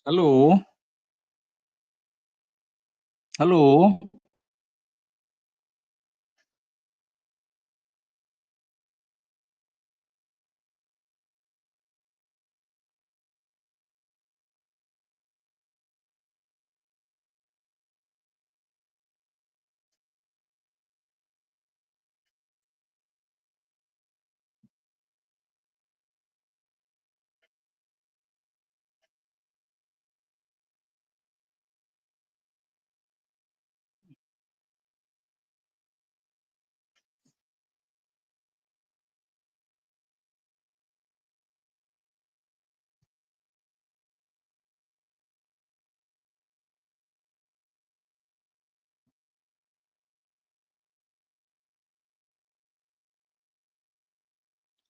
Hello hello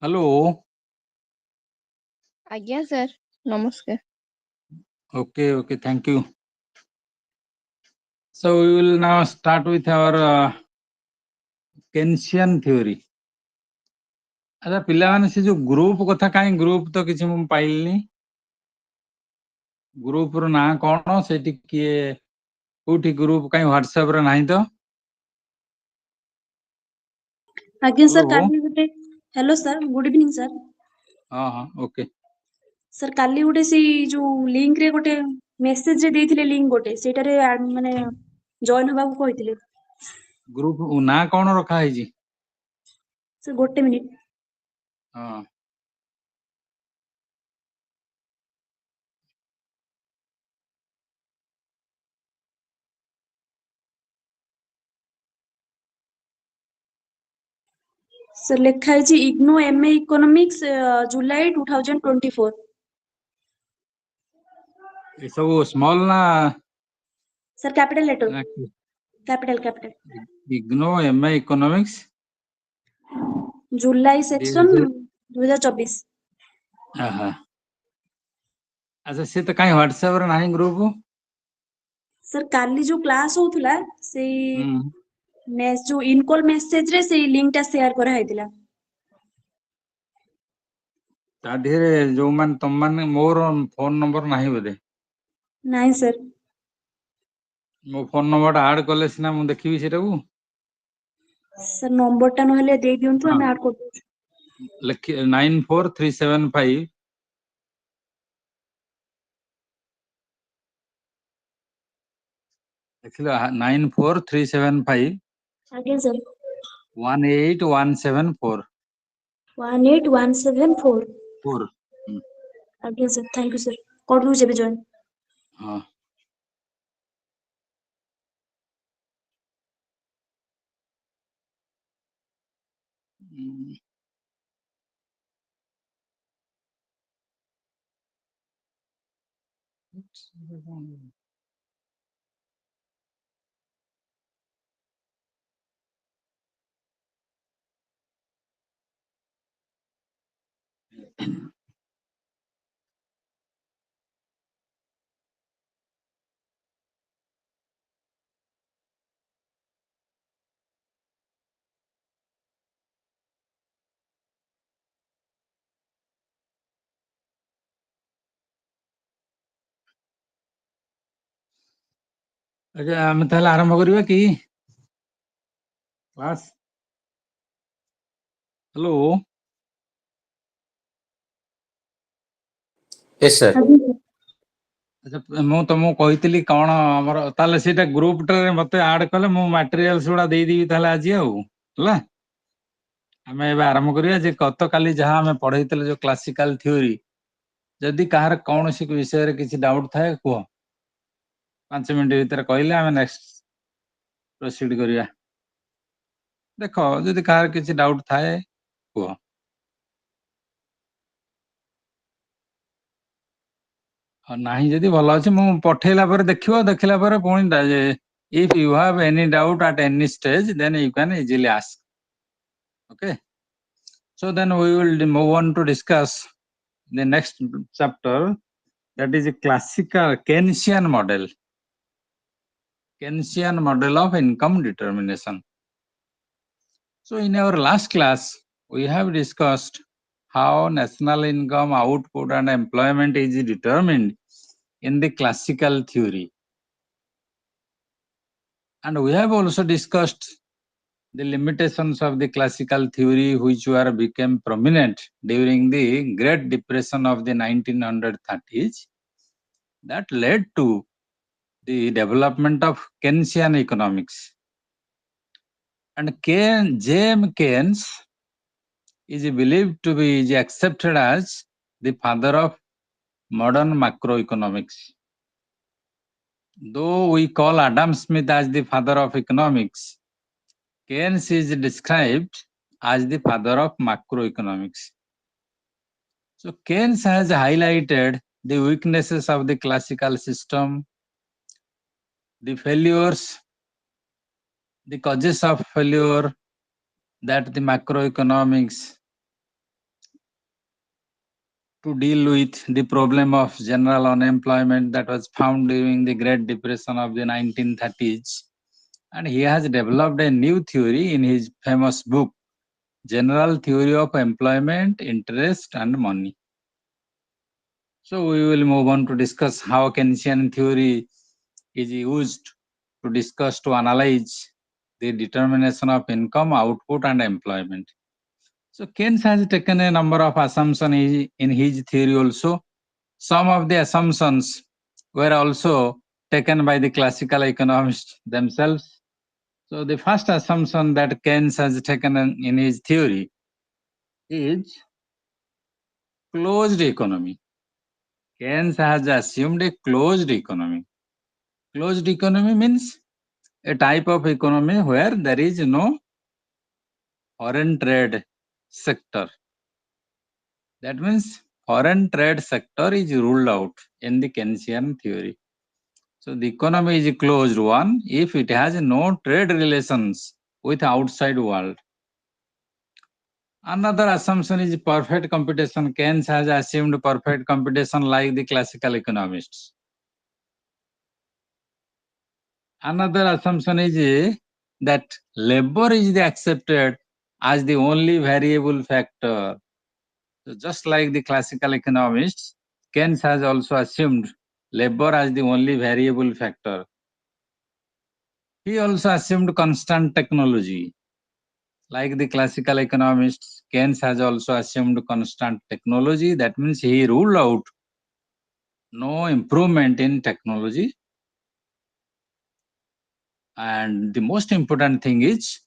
hello आज्ञा sir नमस्कार। okay okay thank you. So we will now start with our Keynesian theory. अच्छा पिलाମାନେ से जो group कथा काई ग्रुप तो किछि हम पाइलनी ग्रुप रो ना कोन सेठी किए कोठी ग्रुप काई WhatsApp रे नाही तो आज्ञा सर Hello? काली गुटे hello sir good evening sir. हां हां ओके सर काली गुटे सी जो लिंक रे गुटे मेसेज रे देथिले लिंक गुटे सेटा रे माने जॉइन होबा को कहिथिले ग्रुप ना कोन रखा है जी सर गोटे मिनिट। हां सर लिखा है जी इग्नो एमए इकोनॉमिक्स जुलाई 2024। ये सब स्मॉल ना sir capital letter capital IGNOU MA economics July section 2024। आहा अच्छा से तो काई WhatsApp रे नाही ग्रुप सर काली जो क्लास होथुला से जो इनकॉल मेसेज रे से लिंक टा शेयर करा हैतिला ता ढेरे जो मान तुम मान मोर फोन नंबर नाही बोले नहीं सर मो फोन नंबर ऐड कले सिना मु देखिबी सेटा को सर नंबर टा नहले दे दियंतु हम ऐड कर दउ लिख 94375 देखिलो 94375 आज्ञा सर 18174 18174 4 आज्ञा सर थैंक यू सर कर दउ जेबे जॉइन। हां अच्छा हम ताले आरंभ करिवा की क्लास हेलो यस सर अच्छा मु तुमको कहितली कोन हमर ताले सेटा ग्रुप टा मते ऐड कले मु मटेरियल्स गुडा दे दीबी ताले आज हला हमें एबे आरंभ करिया जे गत काली जहां हमें पढैतले जो क्लासिकल थ्योरी जदि कहार कौन सी विषय रे किछि डाउट थाए को 5 मिनिट भीतर कहले हमें नेक्स्ट प्रोसीड करिया देखो जदि कहार किछि डाउट थाए को नाही जदि भलो अछि मु पठेला पर देखियो देखला पर पुणी जे if you have any doubt at any stage then you can easily ask okay so then we will move on to discuss the next chapter that is a classical Keynesian model of income determination. So in our last class we have discussed how national income output and employment is determined in the classical theory. And we have also discussed the limitations of the classical theory which were became prominent during the Great Depression of the 1930s that led to the development of Keynesian economics. And J.M. Keynes is believed to be is accepted as the father of modern macroeconomics. Though we call Adam Smith as the father of economics, Keynes is described as the father of macroeconomics. So Keynes has highlighted the weaknesses of the classical system, the failures, the causes of failure that the macroeconomics to deal with the problem of general unemployment that was found during the Great Depression of the 1930s. And he has developed a new theory in his famous book, General Theory of Employment, Interest and Money. So we will move on to discuss how Keynesian theory is used to discuss to analyze the determination of income, output and employment. So Keynes has taken a number of assumptions in his theory also. Some of the assumptions were also taken by the classical economists themselves. So the first assumption that Keynes has taken in his theory is closed economy. Keynes has assumed a closed economy. Closed economy means a type of economy where there is no foreign trade sector. That means foreign trade sector is ruled out in the Keynesian theory. So the economy is a closed one if it has no trade relations with outside world. Another assumption is perfect competition. Keynes has assumed perfect competition like the classical economists. Another assumption is that labor is accepted as the only variable factor. So just like the classical economists, Keynes has also assumed labor as the only variable factor. He also assumed constant technology. Like the classical economists, Keynes has also assumed constant technology. That means he ruled out no improvement in technology. And the most important thing is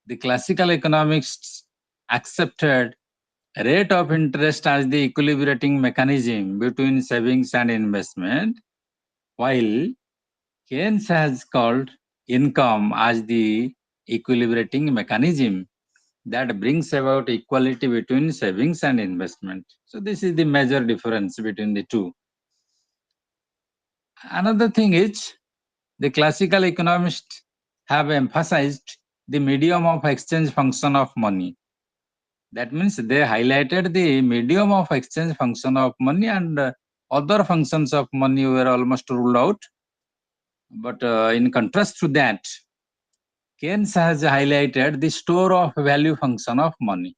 the classical economists accepted rate of interest as the equilibrating mechanism between savings and investment, while Keynes has called income as the equilibrating mechanism that brings about equality between savings and investment. So this is the major difference between the two. Another thing is the classical economists have emphasized the medium of exchange function of money. That means they highlighted the medium of exchange function of money, and other functions of money were almost ruled out. But in contrast to that, Keynes has highlighted the store of value function of money.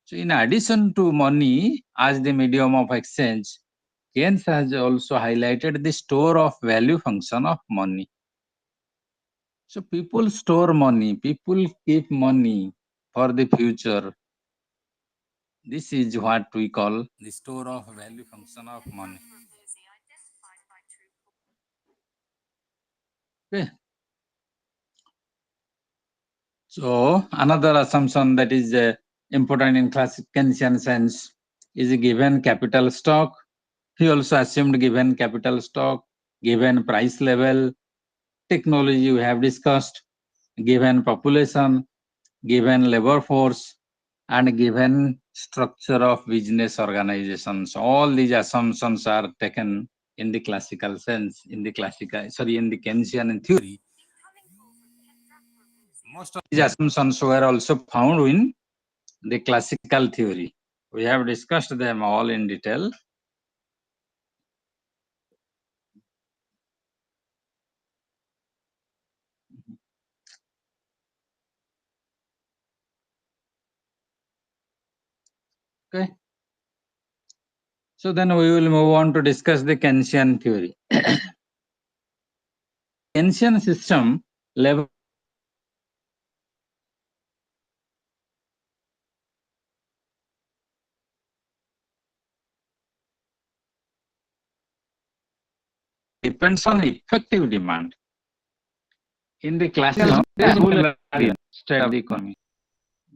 So in addition to money as the medium of exchange, Keynes has also highlighted the store of value function of money. So people store money, people keep money for the future. This is what we call the store of value function of money. Okay. So another assumption that is important in classic Keynesian sense is a given capital stock. He also assumed given capital stock, given price level, technology we have discussed, given population, given labor force, and given structure of business organizations. All these assumptions are taken in the classical sense, in the Keynesian theory. Most of these assumptions were also found in the classical theory. We have discussed them all in detail. Okay. So then we will move on to discuss the Keynesian theory. Keynesian system level depends on effective demand. In the classical full state of the economy,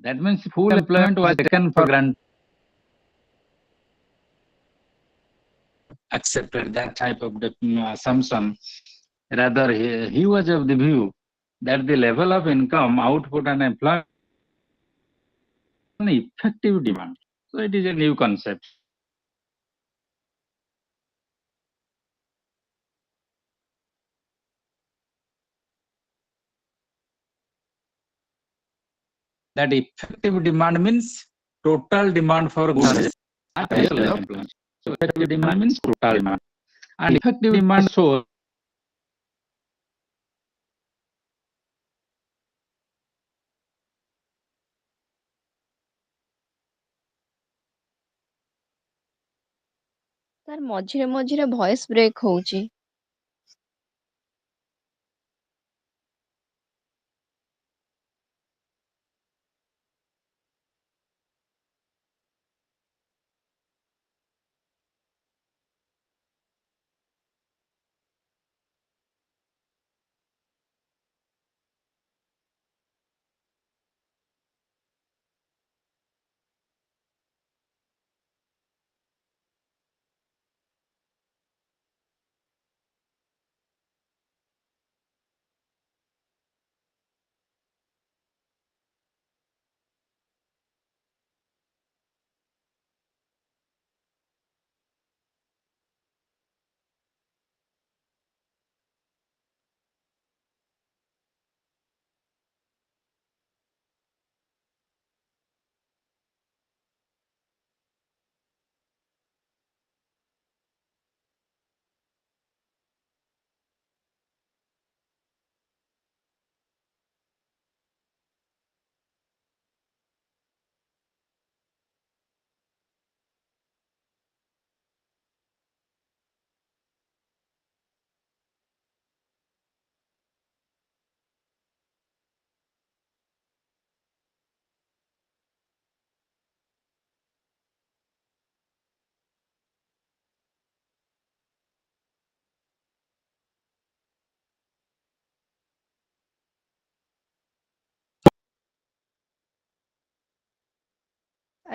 that means full employment was taken for granted, accepted that type of assumption. Rather, he was of the view that the level of income, output, and employment is effective demand. So it is a new concept. That effective demand means total demand for goods, not actual employment. So effective demand means total demand, and effective demand shows sir ମଝିରେ ମଝିରେ voice break ହଉଛି।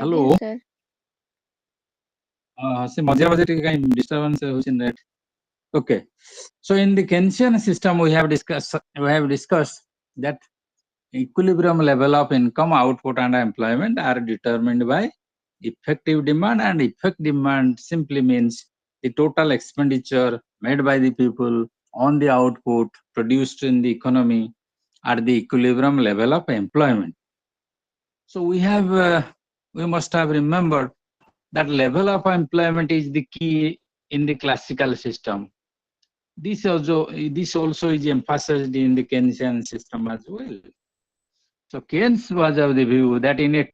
hello. ଆଜ୍ଞା sir. ସେ ମଝିରେ ମଝିରେ ଟିକେ କାଇଁ disturbance ହଉଛି net. Okay. So in the Keynesian system, we have discussed that equilibrium level of income, output, and employment are determined by effective demand, and effective demand simply means the total expenditure made by the people on the output produced in the economy at the equilibrium level of employment. So we must have remembered that level of employment is the key in the classical system. This also is emphasized in the Keynesian system as well. So Keynes was of the view that in a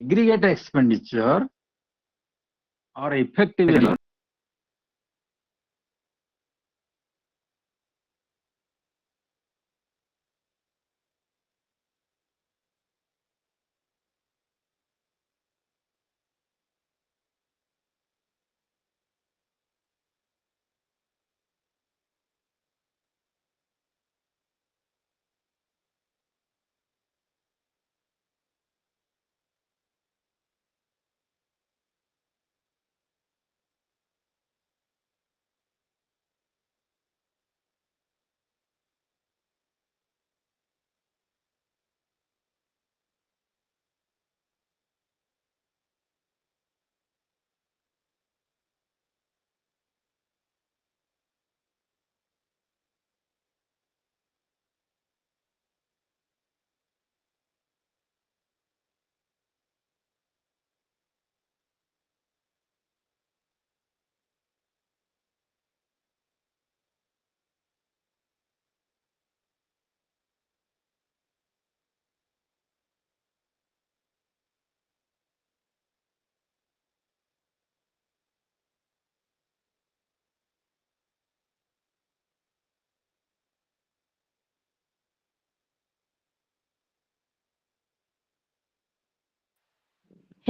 aggregate expenditure or effective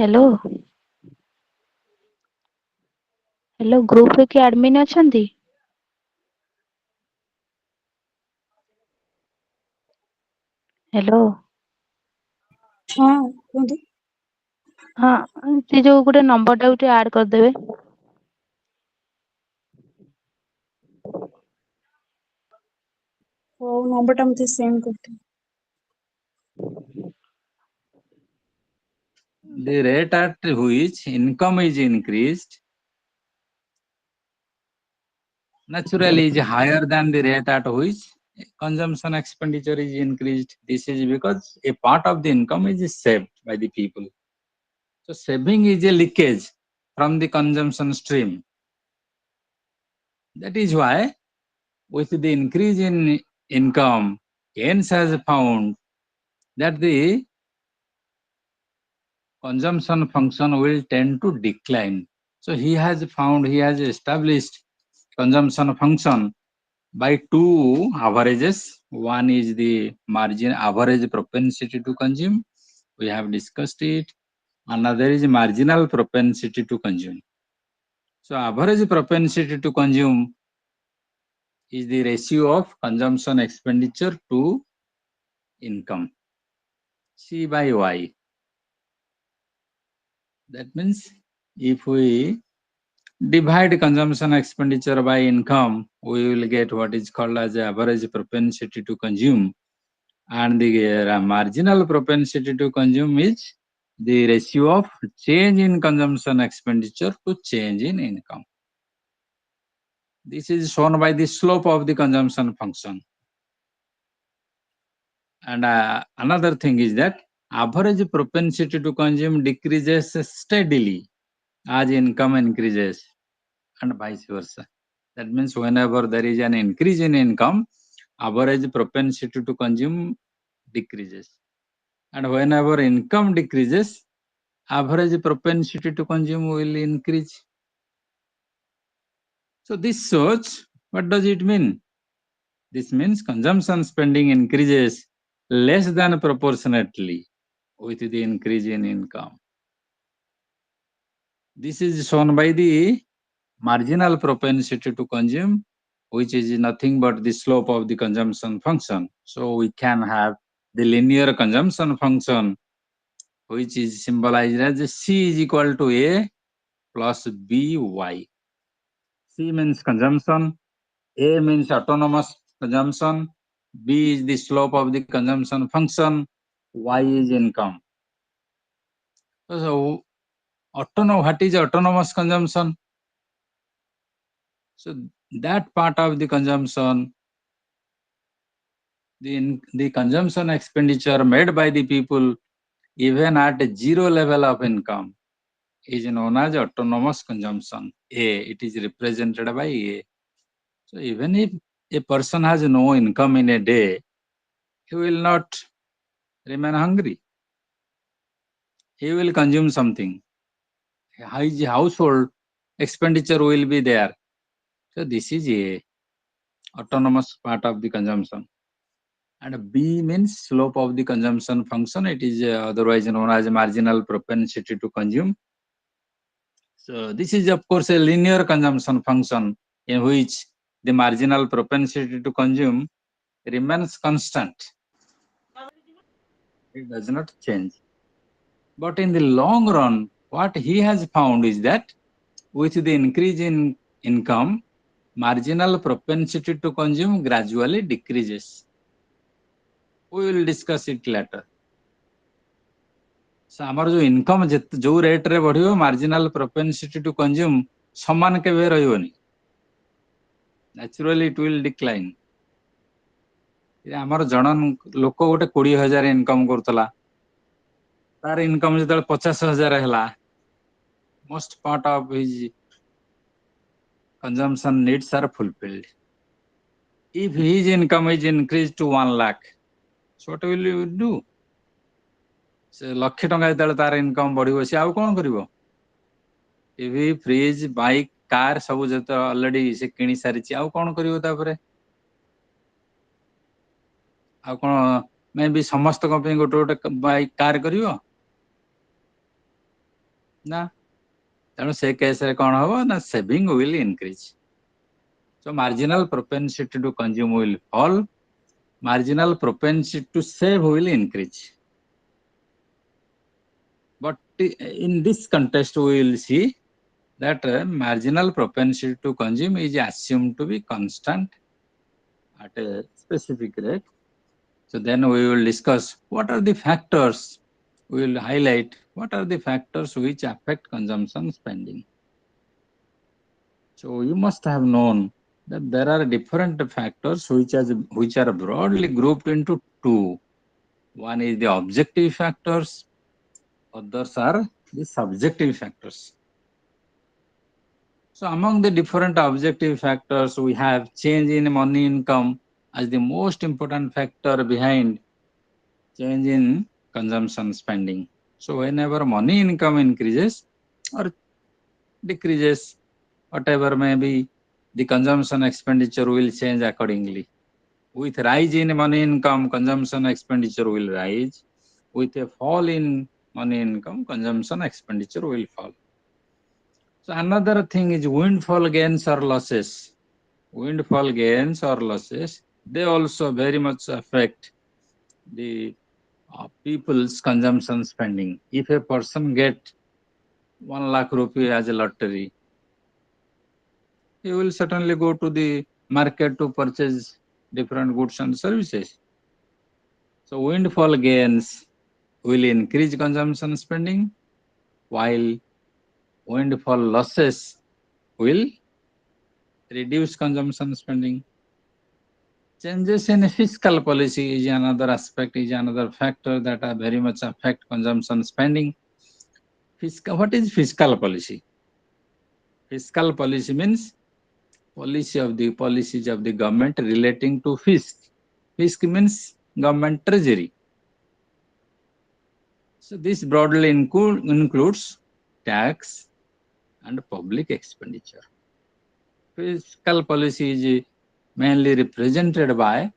hello hello group रे की admin अछंती? Hello ହଁ କୁହନ୍ତୁ। हाँ से जो गोटे number टा गोटे ऐड कर देबे। ହଉ ନମ୍ବରଟା ମତେ ସେଣ୍ଡ କରିଦିଅ। The rate at which income is increased naturally is higher than the rate at which consumption expenditure is increased. This is because a part of the income is saved by the people. So saving is a leakage from the consumption stream. That is why with the increase in income, Keynes has found that the consumption function will tend to decline. So he has established consumption function by two averages. One is the margin average propensity to consume. We have discussed it. Another is marginal propensity to consume. So average propensity to consume is the ratio of consumption expenditure to income. C by Y. That means if we divide consumption expenditure by income, we will get what is called as average propensity to consume. And the marginal propensity to consume is the ratio of change in consumption expenditure to change in income. This is shown by the slope of the consumption function. And another thing is that average propensity to consume decreases steadily as income increases and vice versa. That means whenever there is an increase in income, average propensity to consume decreases. And whenever income decreases, average propensity to consume will increase. So this shows, what does it mean? This means consumption spending increases less than proportionately with the increase in income. This is shown by the marginal propensity to consume, which is nothing but the slope of the consumption function. So we can have the linear consumption function, which is symbolized as C is equal to A plus BY. C means consumption, A means autonomous consumption, B is the slope of the consumption function, Y is income. So what is autonomous consumption? So that part of the consumption, the consumption expenditure made by the people even at a zero level of income is known as autonomous consumption. A, it is represented by A. So even if a person has no income in a day, he will not remain hungry. He will consume something. His household expenditure will be there. So this is A, autonomous part of the consumption. And B means slope of the consumption function. It is otherwise known as marginal propensity to consume. So this is of course a linear consumption function in which the marginal propensity to consume remains constant. It does not change. But in the long run, what he has found is that with the increase in income, marginal propensity to consume gradually decreases. We will discuss it later. So ଆମର ଯୋଉ income ଯୋଉ rate ରେ ବଢିବ marginal ପ୍ରୋପେନସିଟି two consume ସମାନ କେବେ ରହିବନି, naturally it will decline. ଆମର ଜଣ ଲୋକ ଗୋଟେ 20,000 ଇନକମ୍ କରୁଥିଲା, ତାର ଇନକମ୍ ଯେତେବେଳେ 50,000 ହେଲା, most part of his consumption needs are fulfilled. If his income is increased to 1 lakh, so what will you do? ସେ ଲକ୍ଷେ ଟଙ୍କା ଯେତେବେଳେ ତାର ଇନକମ୍ ବଢିବ, ସେ ଆଉ କଣ କରିବ? ଟିଭି, ଫ୍ରିଜ, ବାଇକ୍, କାର ସବୁ ଯେତେ ଅଲରେଡି ସେ କିଣି ସାରିଛି, ଆଉ କଣ କରିବ ତାପରେ? ଆଉ କଣ ମେ ବି ସମସ୍ତଙ୍କ ପାଇଁ ଗୋଟେ ଗୋଟେ ବାଇକ୍ କାର କରିବ? ନା, ତେଣୁ ସେ କେସରେ କଣ ହବ ନା shaving will increase. So marginal propensity to consume will fall, marginal propensity to save will increase. But in this context we will see that marginal propensity to consume is assumed to be constant at a specific rate. So then we will discuss what are the factors, we will highlight what are the factors which affect consumption spending. So you must have known that there are different factors which are broadly grouped into two. One is the objective factors, others are the subjective factors. So among the different objective factors, we have change in money income as the most important factor behind change in consumption spending. So whenever money income increases or decreases, whatever may be, the consumption expenditure will change accordingly. With rise in money income, consumption expenditure will rise. With a fall in money income, consumption expenditure will fall. So another thing is windfall gains or losses. Windfall gains or losses, they also very much affect the people's consumption spending. If a person get 1 lakh rupee as a lottery, he will certainly go to the market to purchase different goods and services. So windfall gains will increase consumption spending, while windfall losses will reduce consumption spending. Changes in fiscal policy is another aspect, is another factor that are very much affect consumption spending. What is fiscal policy? Fiscal policy means policies of the government relating to fisc. Fisc means government treasury. So this broadly includes tax and public expenditure. Fiscal policy is mainly represented by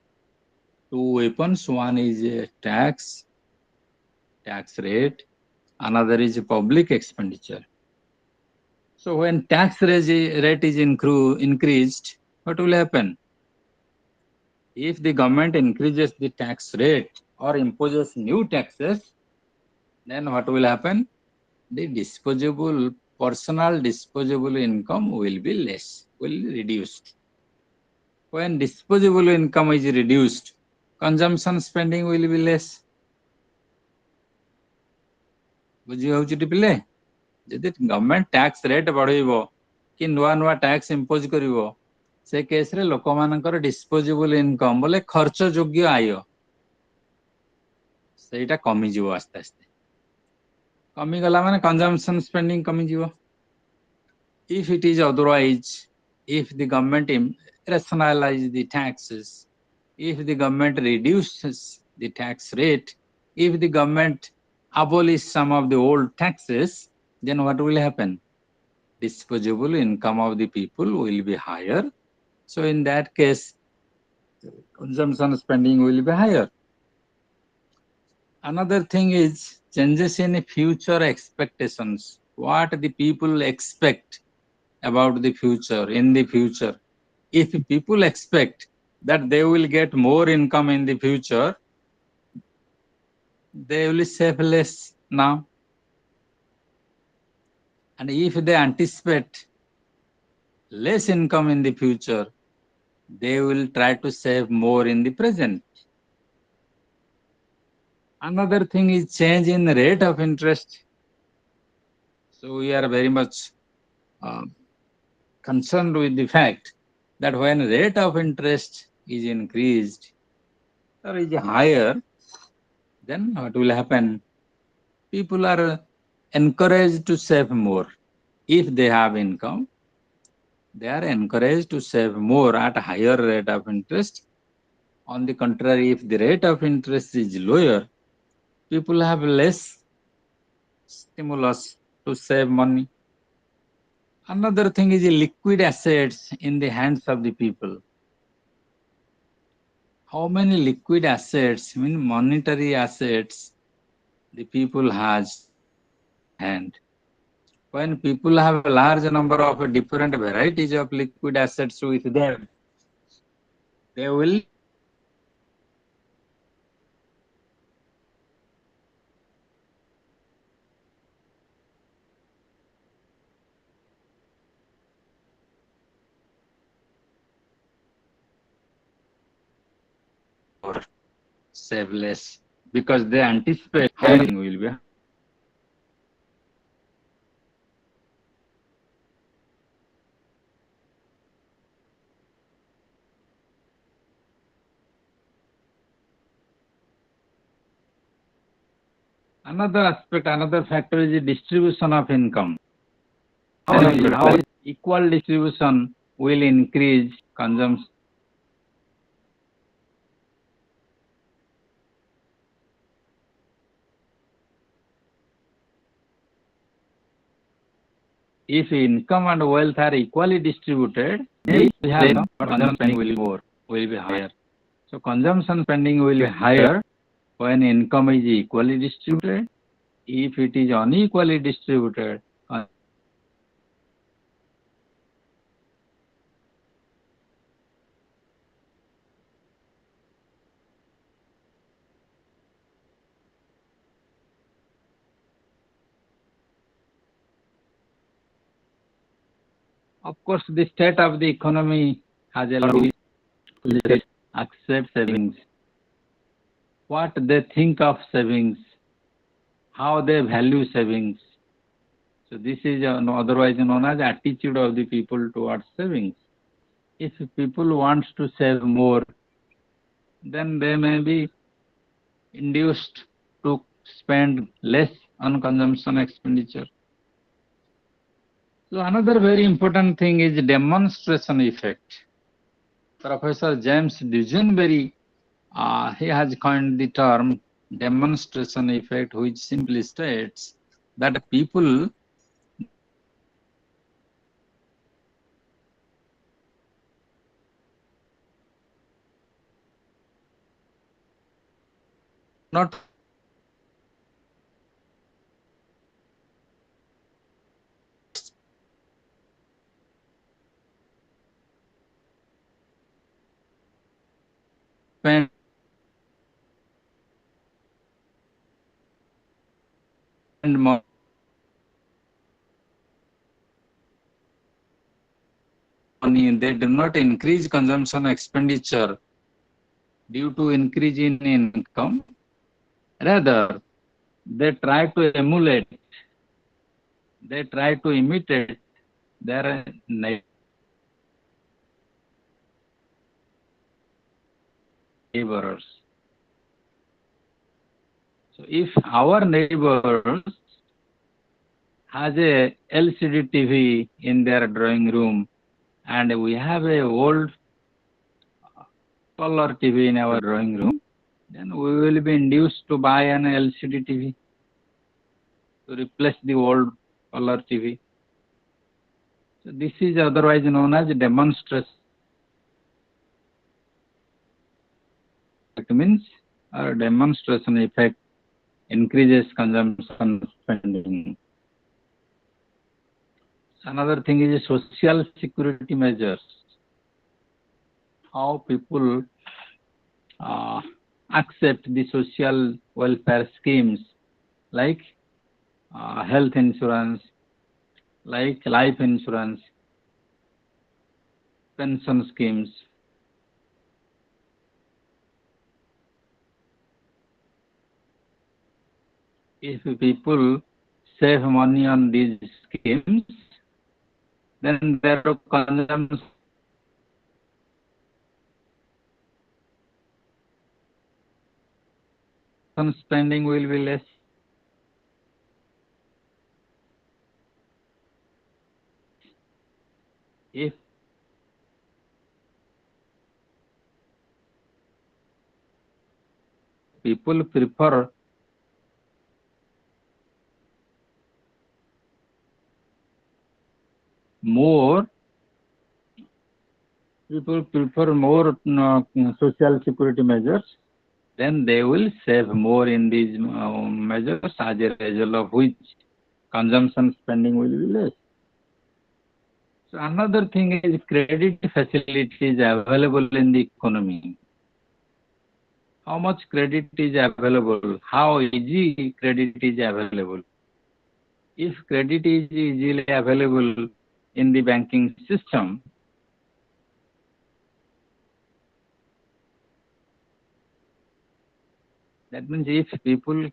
two weapons. One is tax rate, another is public expenditure. So when tax rate is increased, what will happen? If the government increases the tax rate or imposes new taxes, then what will happen? The personal disposable income will be less, will reduced. When disposable income is reduced, consumption spending will be less. ବୁଝି ହଉଛି ଟି ପିଲେ? ଯଦି government tax rate ବଢେଇବ କି ନୂଆ ନୂଆ tax ଇମ୍ପୋଜ କରିବ, ସେ କେସରେ ଲୋକମାନଙ୍କର ଡିସ୍ପୋଜେବଲ ଇନକମ ବୋଲେ ଖର୍ଚ୍ଚ ଯୋଗ୍ୟ ଆୟ ସେଇଟା କମିଯିବ ଆସ୍ତେ ଆସ୍ତେ। କମିଗଲା ମାନେ କନଜମ୍ପସନ ସ୍ପେଣ୍ଡିଂ କମିଯିବ। If it is otherwise, if the government rationalize the taxes, if the government reduces the tax rate, if the government abolish some of the old taxes, then what will happen? Disposable income of the people will be higher. So in that case, consumption spending will be higher. Another thing is changes in future expectations. What the people expect about the future, in the future. If people expect that they will get more income in the future, they will save less now. And if they anticipate less income in the future, they will try to save more in the present. Another thing is change in the rate of interest. So we are very much concerned with the fact that when rate of interest is increased or is higher, then what will happen? People are encouraged to save more. If they have income, they are encouraged to save more at a higher rate of interest. On the contrary, if the rate of interest is lower, people have less stimulus to save money. Another thing is liquid assets in the hands of the people. How many liquid assets, mean monetary assets, the people has hand? when people have a large number of different varieties of liquid assets with them, they will save less because they anticipate everything will be. Another aspect, another factor is the distribution of income. How equal distribution will increase consumption. If income and wealth are equally distributed, then consumption spending will be higher. So consumption spending will be higher when income is equally distributed. If it is unequally distributed, of course, the state of the economy has a lot of accept savings, what they think of savings, how they value savings. So this is otherwise known as attitude of the people towards savings. If people want to save more, then they may be induced to spend less on consumption expenditure. So another very important thing is demonstration effect. Professor James Dusenberry, he has coined the term demonstration effect, which simply states that people not spend money, they do not increase consumption expenditure due to increase in income. Rather, they try to emulate, they try to imitate their neighbors. So if our neighbors has a LCD TV in their drawing room and we have a old color TV in our drawing room, then we will be induced to buy an LCD TV to replace the old color TV. So this is otherwise known as demonstration. It means a demonstration effect increases consumption spending. Another thing is social security measures. How people accept the social welfare schemes like health insurance, like life insurance, pension schemes. If people save money on these schemes, then their consumption spending will be less. If people prefer more social security measures, then they will save more in these measures, as a result of which consumption spending will be less. So another thing is credit facilities available in the economy. How much credit is available? How easy credit is available? If credit is easily available in the banking system, that means if people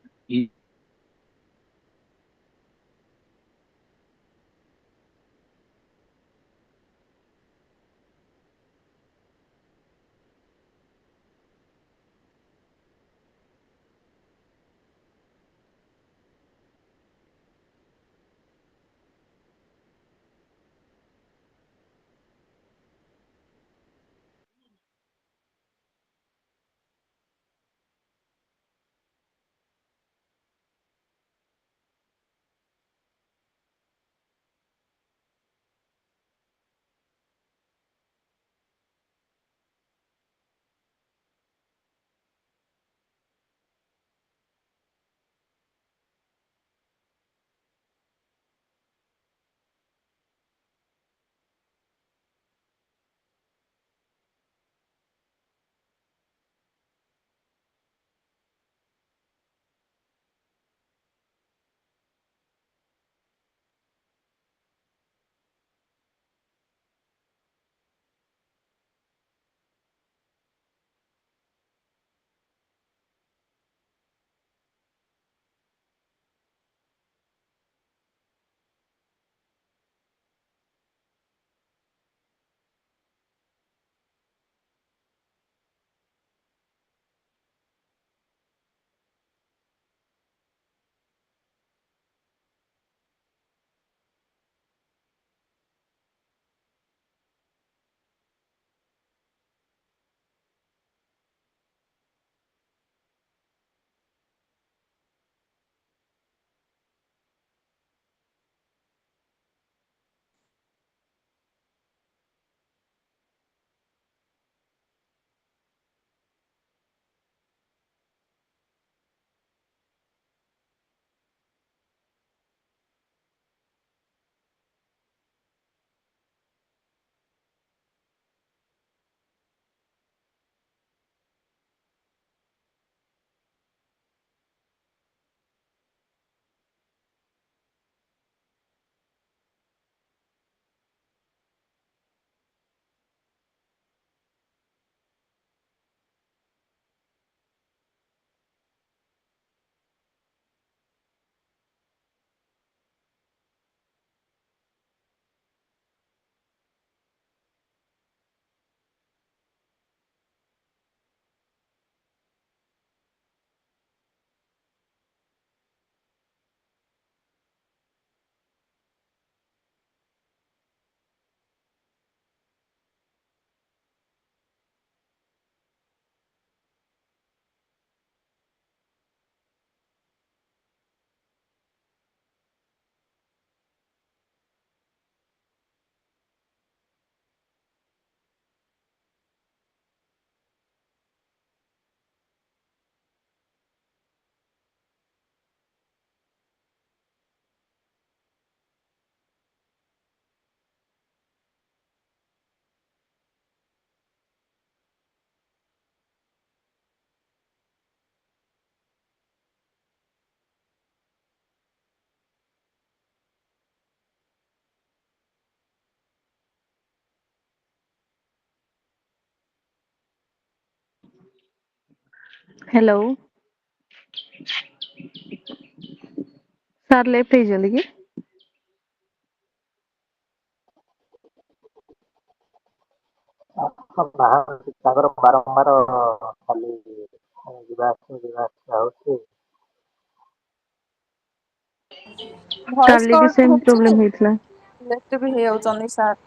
hello sir left ହେଇଛନ୍ତି କି? ବାହାରୁଛି ତାଙ୍କର ବାରମ୍ବାର ଖାଲି ଯିବା ଆସିବା ହଉଛି। Voice କାଲି ବି କଟ୍ ସେମ୍ ହଉଛି, ପ୍ରୋବ୍ଲେମ ହେଇଥିଲା। ଲେଫ୍ଟ ବି ହେଇଯାଉଛନ୍ତି ସାର୍।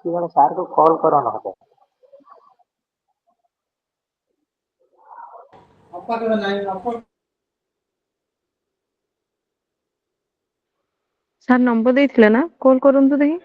कि जने सार को कॉल करो नहले। ସାର୍ ନମ୍ବର ଦେଇଥିଲେ ନା କଲ୍ କରନ୍ତୁ ଦେଖି।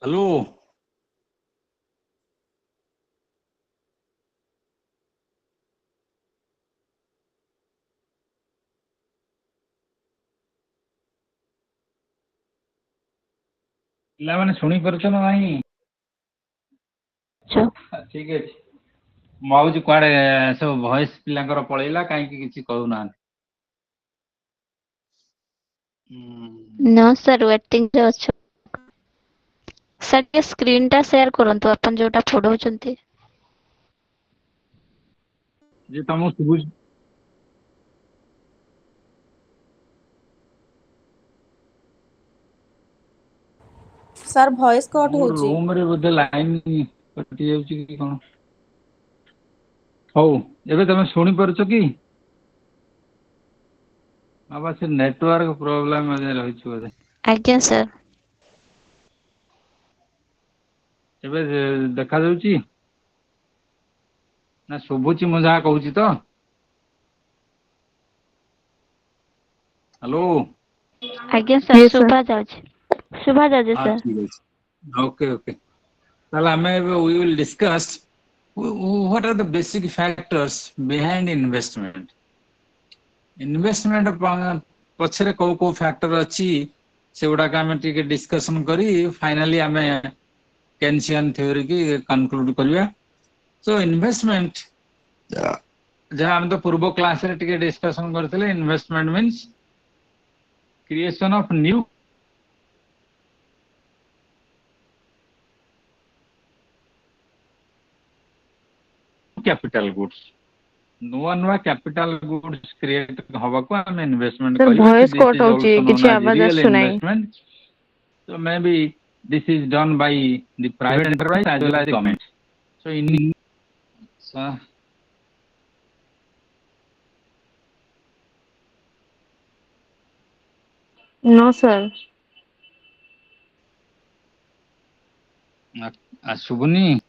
हेलो ପିଲାମାନେ ଶୁଣି ପାରୁଛ ନା ନାହିଁ? ଠିକ ଅଛି। ମୁଁ ଭାବୁଛି କୁଆଡେ ସବୁ ଭଏସ ପିଲାଙ୍କର ପଳେଇଲା, କାହିଁକି କିଛି କହୁନାହାନ୍ତି। ନା ସାର୍ ୱେଟିଂ ରେ ଅଛୁ। ସାର୍ ଟିକେ ସ୍କ୍ରିନ୍ ଟା ସେୟାର କରନ୍ତୁ ଆପଣ ଯୋଉଟା ପଢଉଛନ୍ତି। ଯେ ତମକୁ ଶୁଭୁଛି? ସାର୍ ଭଏସ୍ କଟ୍ ମୋ ହଉଛି। ରୁମ ରେ ବୋଧେ ଲାଇନ କଟି ଯାଉଛି କି କଣ। ହଉ, ଏବେ ତମେ ଶୁଣି ପାରୁଛ କି? ବା ସେ ନେଟୱାର୍କ ପ୍ରୋବ୍ଲେମ ରହିଛି ବୋଧେ। ଆଜ୍ଞା ସାର୍। ଏବେ ଦେଖା ଯାଉଛି ନା? ଶୁଭୁଛି ମୁଁ ଯାହା କହୁଛି ତ? ହ୍ୟାଲୋ। ଆଜ୍ଞା ସାର୍ ଶୁଭା ଯାଉଛି। ଶୁଭା ଯାଉଛି ହଁ ସାର୍। ଠିକ ଅଛି। Okay okay. We will discuss what are the basic factors behind investment. Investment पछरे को factor अच्छी से गुड़ा का में टिके discussion करी finally हमें Keynesian theory की conclude करिया. So investment जहाँ हम तो पूर्व क्लास रे टिके discussion करते ले investment means creation of new capital goods. नुआ capital goods create हवा को हम investment सर करिया. वॉइस This कट is होची also known किछि as आवाज real आसु नाही. investment. So maybe this is done by the private enterprise as well as the government. So in no sir. शुभनी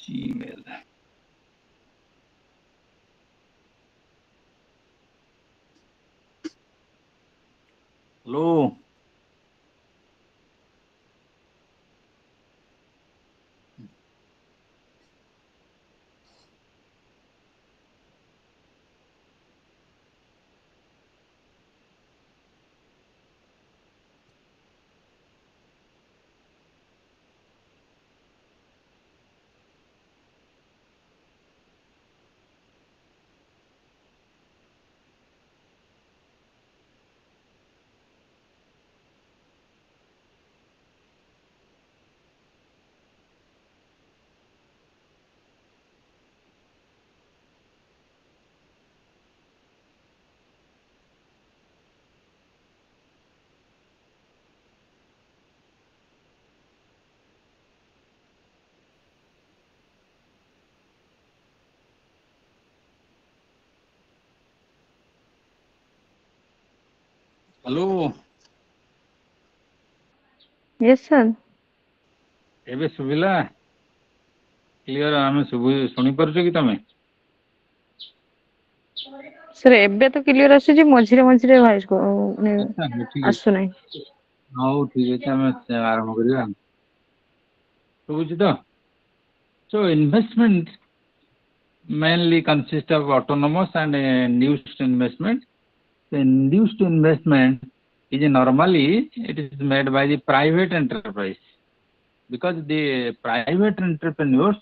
Gmail. Hello. Hello. Yes sir. एबे सुविला clear आमे सुनी परछो कि तमे. सर एबे तो क्लियर आसी जे मझिरे मझिरे वॉइस को अच्छा ठीक आसु नाही. हाउ ठीक है आमे आरंभ करिया. बुझी तो. So investment mainly consists of autonomous and induced investment. The induced investment is normally it is made by the private enterprise because the private entrepreneurs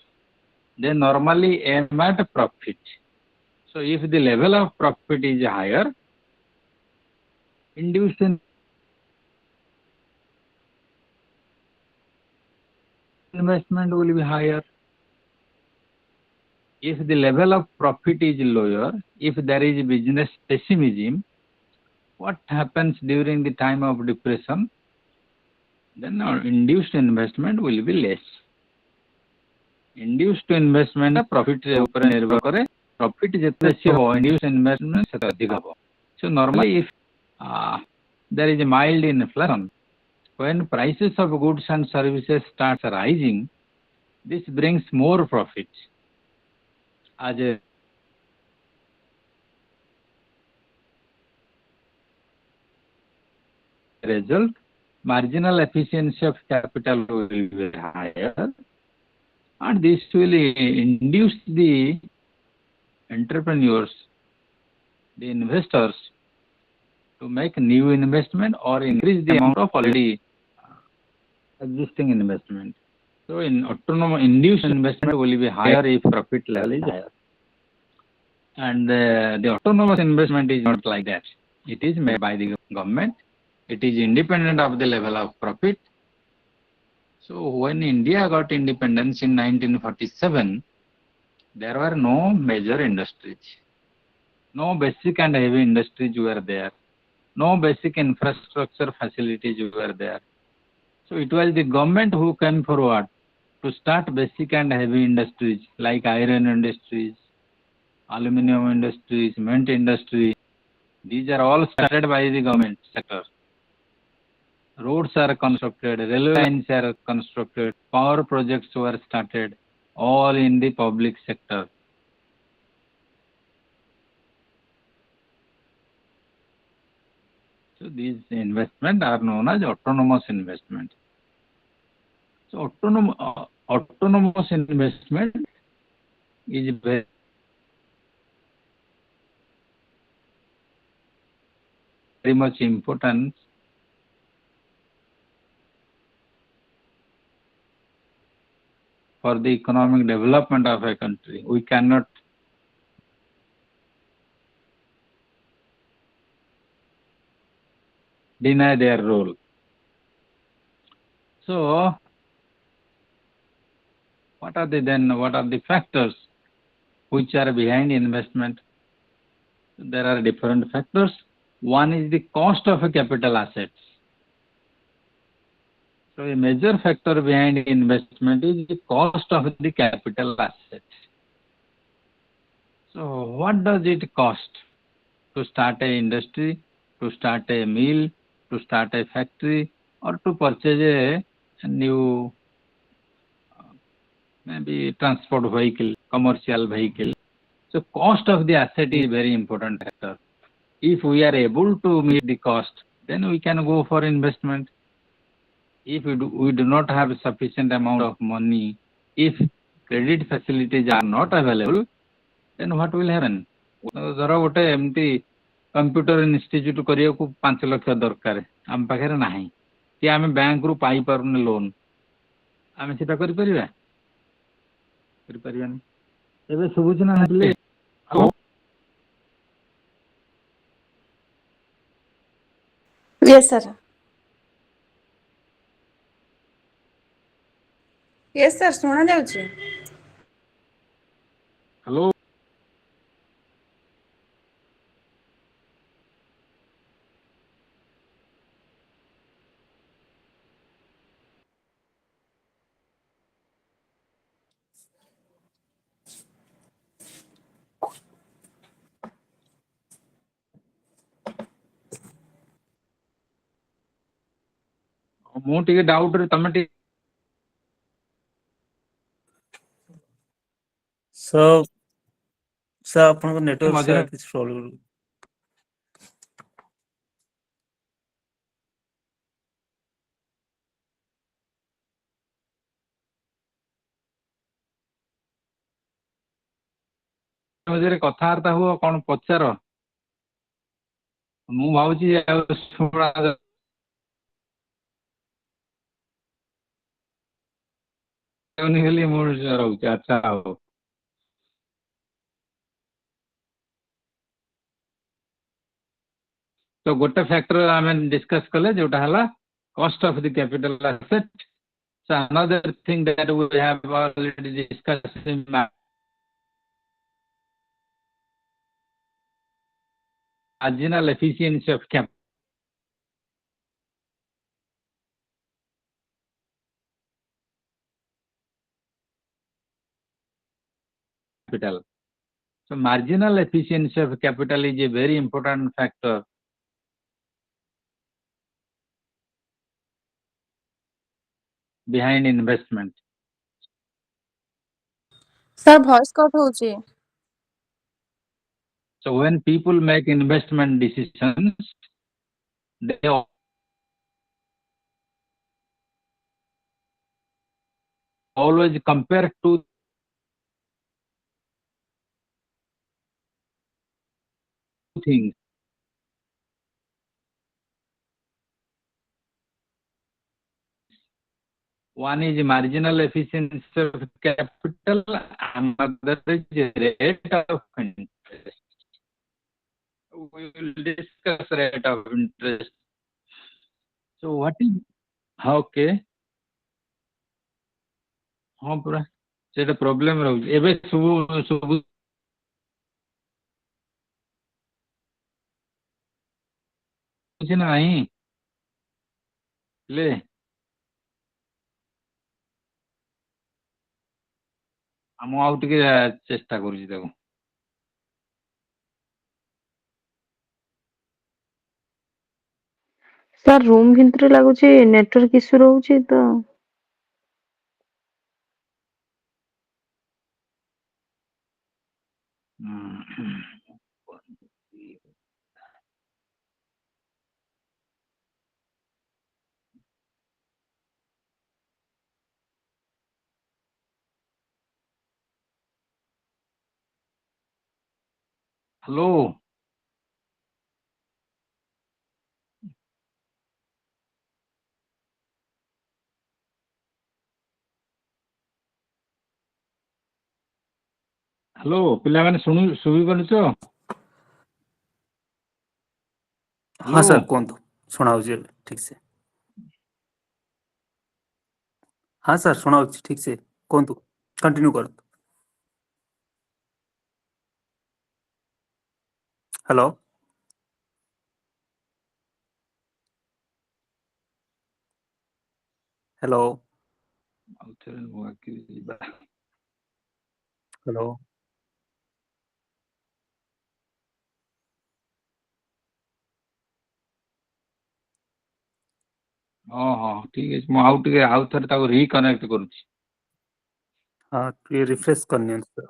they normally aim at profit. So if the level of profit is higher, induced investment will be higher. If the level of profit is lower, if there is business pessimism, what happens during the time of depression? Then our induced investment will be less. Induced investment profit ऊपर निर्भर करे. Profit जितने से हो, induced investment से अधिक हो. So normally if there is a mild inflation, when prices of goods and services starts rising, this brings more profit. As a result, marginal efficiency of capital will be higher, and this will induce the entrepreneurs, the investors, to make new investment or increase the amount of already existing investment. So in autonomous induced investment will be higher if profit level is higher. And the autonomous investment is not like that. It is made by the government. It is independent of the level of profit. So when India got independence in 1947, there were no major industries. No basic and heavy industries were there. No basic infrastructure facilities were there. So it was the government who came forward to start basic and heavy industries like iron industries, aluminum industries, cement industry. These are all started by the government sector. Roads are constructed, railway lines are constructed, power projects were started, all in the public sector. So these investments are known as autonomous investment. So autonomous investment is very much important for the economic development of a country. We cannot deny their role. So what are the factors which are behind investment? There are different factors. One is the cost of a capital assets. So a major factor behind investment is the cost of the capital assets. So what does it cost to start a industry, to start a mill, to start a factory, or to purchase a new maybe transport vehicle, commercial vehicle? So cost of the asset is very important factor. If we are able to meet the cost, then we can go for investment. If we do not have sufficient amount of money, if credit facilities are not available, then what will happen? ଧର ଗୋଟେ ଏମିତି computer institute କରିବାକୁ 5 ଲକ୍ଷ ଦରକାର, ଆମ ପାଖରେ ନାହିଁ, କି ଆମେ ବ୍ୟାଙ୍କରୁ ପାଇପାରୁନି ଲୋନ୍, ଆମେ ସେଟା କରିପାରିବା? କରିପାରିବାନି। ଏବେ ଶୁଭୁଛି ନା ହେଲେ? Hello? Yes, sir. Yes, sir. ଶୁଣା ଯାଉଛି। ହ୍ୟାଲୋ? ମୁଁ ଟିକେ ଡାଉଟରେ, ତମେ ଟିକେ ସାର୍ ଆପଣଙ୍କ ନେଟୱାର୍କ ମଝିରେ କିଛି ପ୍ରୋବ୍ଲେମ୍। ମଝିରେ କଥାବାର୍ତ୍ତା ହୁଅ, କଣ ପଚାର? ମୁଁ ଭାବୁଛି ଆଉ ଶୁଣା ଯାଉନି ବୋଲି ମୁଁ ରହୁଛି। ଆଚ୍ଛା, ହଉ। ତ ଗୋଟେ ଫ୍ୟାକ୍ଟର ଆମେ ଡିସ୍କସ୍ କଲେ ଯୋଉଟା ହେଲା cost of the capital asset. So another thing that we have already discussed in marginal efficiency of capital. So marginal efficiency of capital is a very important factor behind investment. Sir voice cut ହଉଛି। So when people make investment decisions, they always compare two things. One is marginal efficiency of capital, another is rate of interest. We will discuss rate of interest. So what is okay? ହଁ ପୁରା ସେଇଟା problem ରହୁଛି। ଏବେ ଶୁଭୁଛି ନା ନାହିଁ? ମୁଁ ଆଉ ଟିକେ ଚେଷ୍ଟା କରୁଛି ତାକୁ। ସାର୍ ରୁମ୍ ଭିତରେ ଲାଗୁଛି ନେଟୱାର୍କ ଇସ୍ୟୁ ରହୁଛି ତ। ହ୍ୟାଲୋ। ହ୍ୟାଲୋ ପିଲାମାନେ ଶୁଣିପାରୁଛ? हाँ ହ୍ୟାଲୋ। सर कुहतु शुणाऊँ ठीक से। हाँ सर शुणाऊँ ठीक से कुहतु कंटिन्यू कर। हेलो हेलो हेलो ହଁ ଠିକ ଅଛି ମୁଁ ଆଉ ଥରେ ତାକୁ ରିକନେକ୍ଟ କରୁଛି। हाँ ये रिफ्रेश करनी है सर।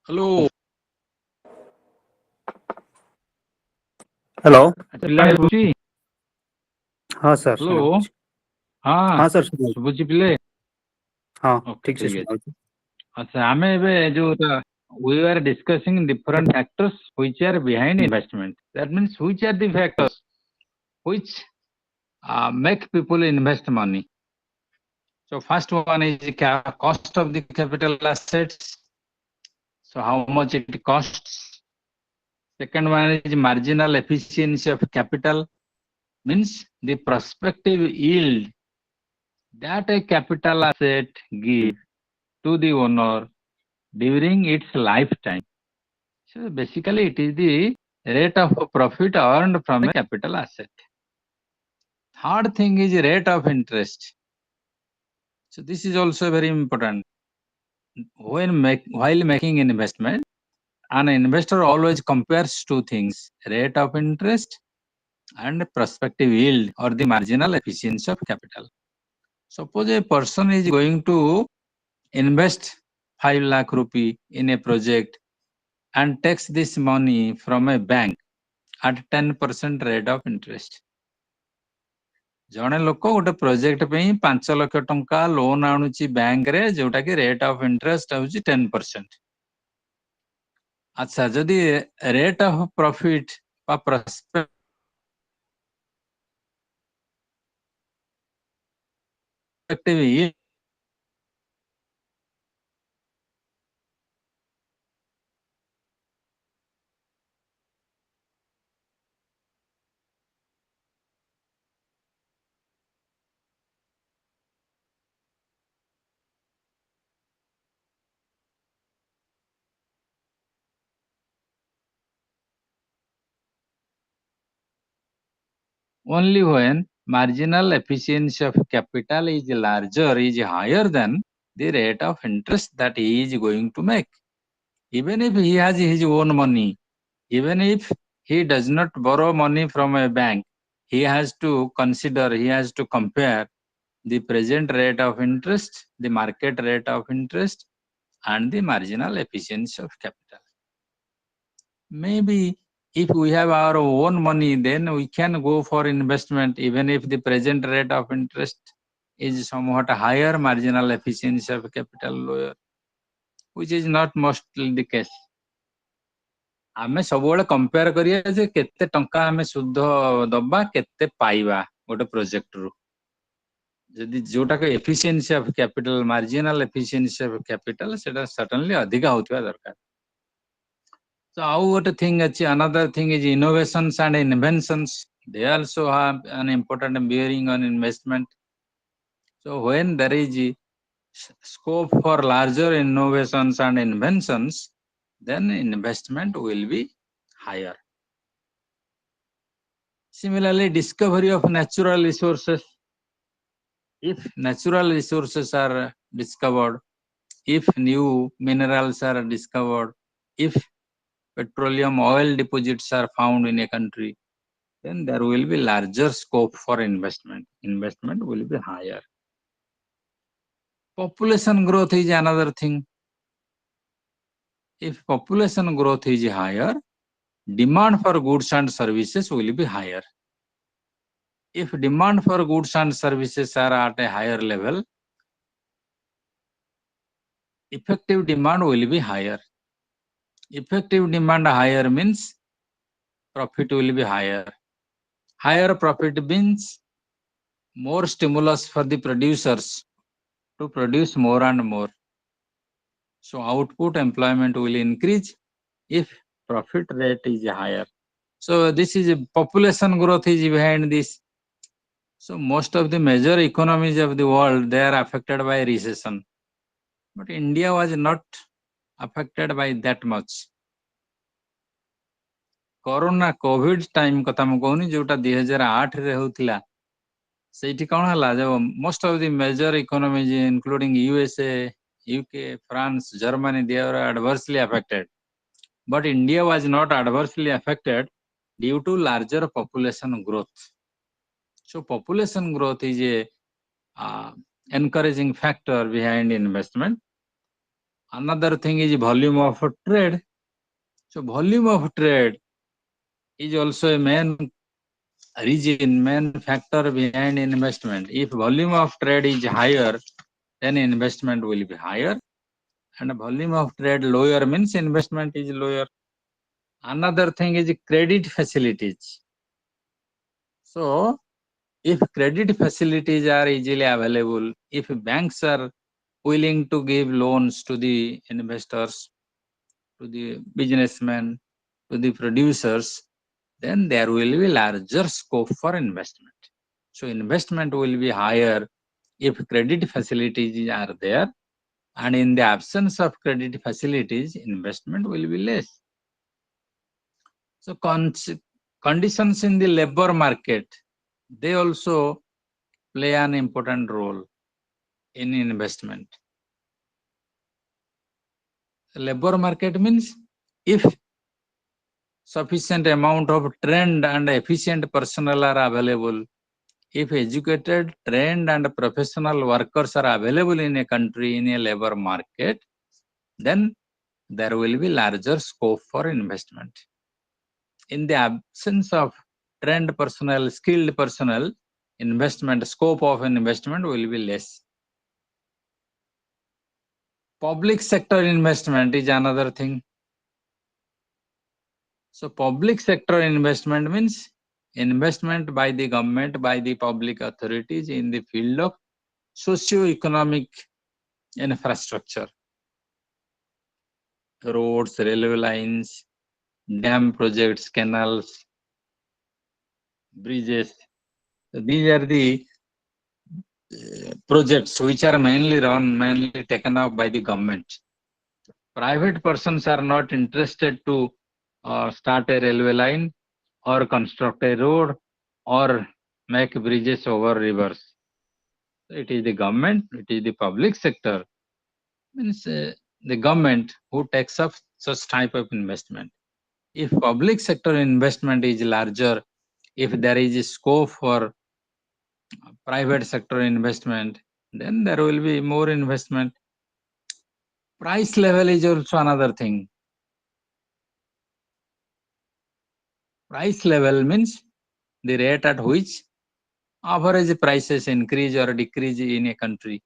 ହ୍ୟାଲୋ हेलो ପିଲା ଶୁଭୁଛି? हाँ सर ହ୍ୟାଲୋ सुनाऊँ। ହଁ हाँ सर सुनाऊँ। ଶୁଭୁଛି ପିଲେ? हाँ ଓକେ ठीक से ଠିକ ଅଛି। सुनाऊँ। ଆଚ୍ଛା ଆମେ ଏବେ ଯୋଉ we were discussing different factors which are behind investment. That means which are the factors which make people invest money. So first one is the cost of the capital assets. So how much it costs. Second one is marginal efficiency of capital, means the prospective yield that a capital asset gives to the owner during its lifetime. So basically it is the rate of profit earned from a capital asset. Hard thing is rate of interest. So this is also very important. While making investment, an investor always compares two things: rate of interest and prospective yield or the marginal efficiency of capital. Suppose a person is going to invest 5 lakh rupee in a project and takes this money from a bank at 10% rate of interest. ଜଣେ ଲୋକ ଗୋଟେ project ପାଇଁ 5 ଲକ୍ଷ ଟଙ୍କା loan ଆଣୁଛି ବ୍ୟାଙ୍କରେ, ଯୋଉଟା କି rate of interest ହେଉଛି 10%. ଆଚ୍ଛା, ଯଦି ରେଟ୍ ଅଫ୍ ପ୍ରଫିଟ୍ ବା ପ୍ରସ୍ପେକ୍ଟିଭ yield only when marginal efficiency of capital is larger, is higher than the rate of interest that he is going to make. Even if he has his own money, even if he does not borrow money from a bank, he has to consider, he has to compare the present rate of interest, the market rate of interest, and the marginal efficiency of capital. Maybe if we have our own money, then we can go for investment even if the present rate of interest is somewhat higher, marginal efficiency of capital lower, which is not mostly the case. ଆମେ ସବୁବେଳେ compare କରିବା ଯେ କେତେ ଟଙ୍କା ଆମେ ସୁଧ ଦବା, କେତେ ପାଇବା ଗୋଟେ ପ୍ରୋଜେକ୍ଟରୁ। ଯଦି ଯୋଉଟାକୁ efficiency of capital, marginal efficiency of capital, ସେଟା ସର୍ଟନଲି ଅଧିକା ହଉଥିବା ଦରକାର। So ଆଉ ଗୋଟେ thing ଅଛି, another thing is innovations and inventions. They also have an important bearing on investment. So when there is scope for larger innovations and inventions, then investment will be higher. Similarly, discovery of natural resources. If natural resources are discovered, if new minerals are discovered, if petroleum oil deposits are found in a country, then there will be larger scope for investment. Investment will be higher. Population growth is another thing. If population growth is higher, demand for goods and services will be higher. If demand for goods and services are at a higher level, effective demand will be higher. Effective demand higher means profit will be higher. Higher profit means more stimulus for the producers to produce more and more. So output, employment will increase if profit rate is higher. So this is population growth is behind this. So most of the major economies of the world, they are affected by recession. But India was not affected by that much. Corona COVID time କଥା ମୁଁ କହୁନି, ଯୋଉଟା 2008 ରେ ହଉଥିଲା, ସେଇଠି କଣ ହେଲା, ଯୋଉ most of the major economies including USA, UK, France, Germany, they were adversely affected. But India was not adversely affected due to larger population growth. So population growth is a encouraging factor behind investment. Another thing is volume of trade. So volume of trade is also a main reason, main factor behind investment. If volume of trade is higher, then investment will be higher. And volume of trade lower means investment is lower. Another thing is credit facilities. So if credit facilities are easily available, if banks are willing to give loans to the investors, to the businessmen, to the producers, then there will be larger scope for investment. So investment will be higher if credit facilities are there, and in the absence of credit facilities, investment will be less. So conditions in the labor market, they also play an important role in investment. Labor market means if sufficient amount of trained and efficient personnel are available, if educated, trained and professional workers are available in a country in a labor market, then there will be larger scope for investment. In the absence of trained personnel, skilled personnel, investment scope of investment will be less. Public sector investment is another thing. So public sector investment means investment by the government, by the public authorities in the field of socio-economic infrastructure. Roads, railway lines, dam projects, canals, bridges. These are the projects which are mainly taken up by the government. Private persons are not interested to start a railway line or construct a road or make bridges over rivers. It is the government, it is the public sector, means the government who takes up such type of investment. If public sector investment is larger, if there is a scope for private sector investment, then there will be more investment. Price level is also another thing. Price level means the rate at which average prices increase or decrease in a country.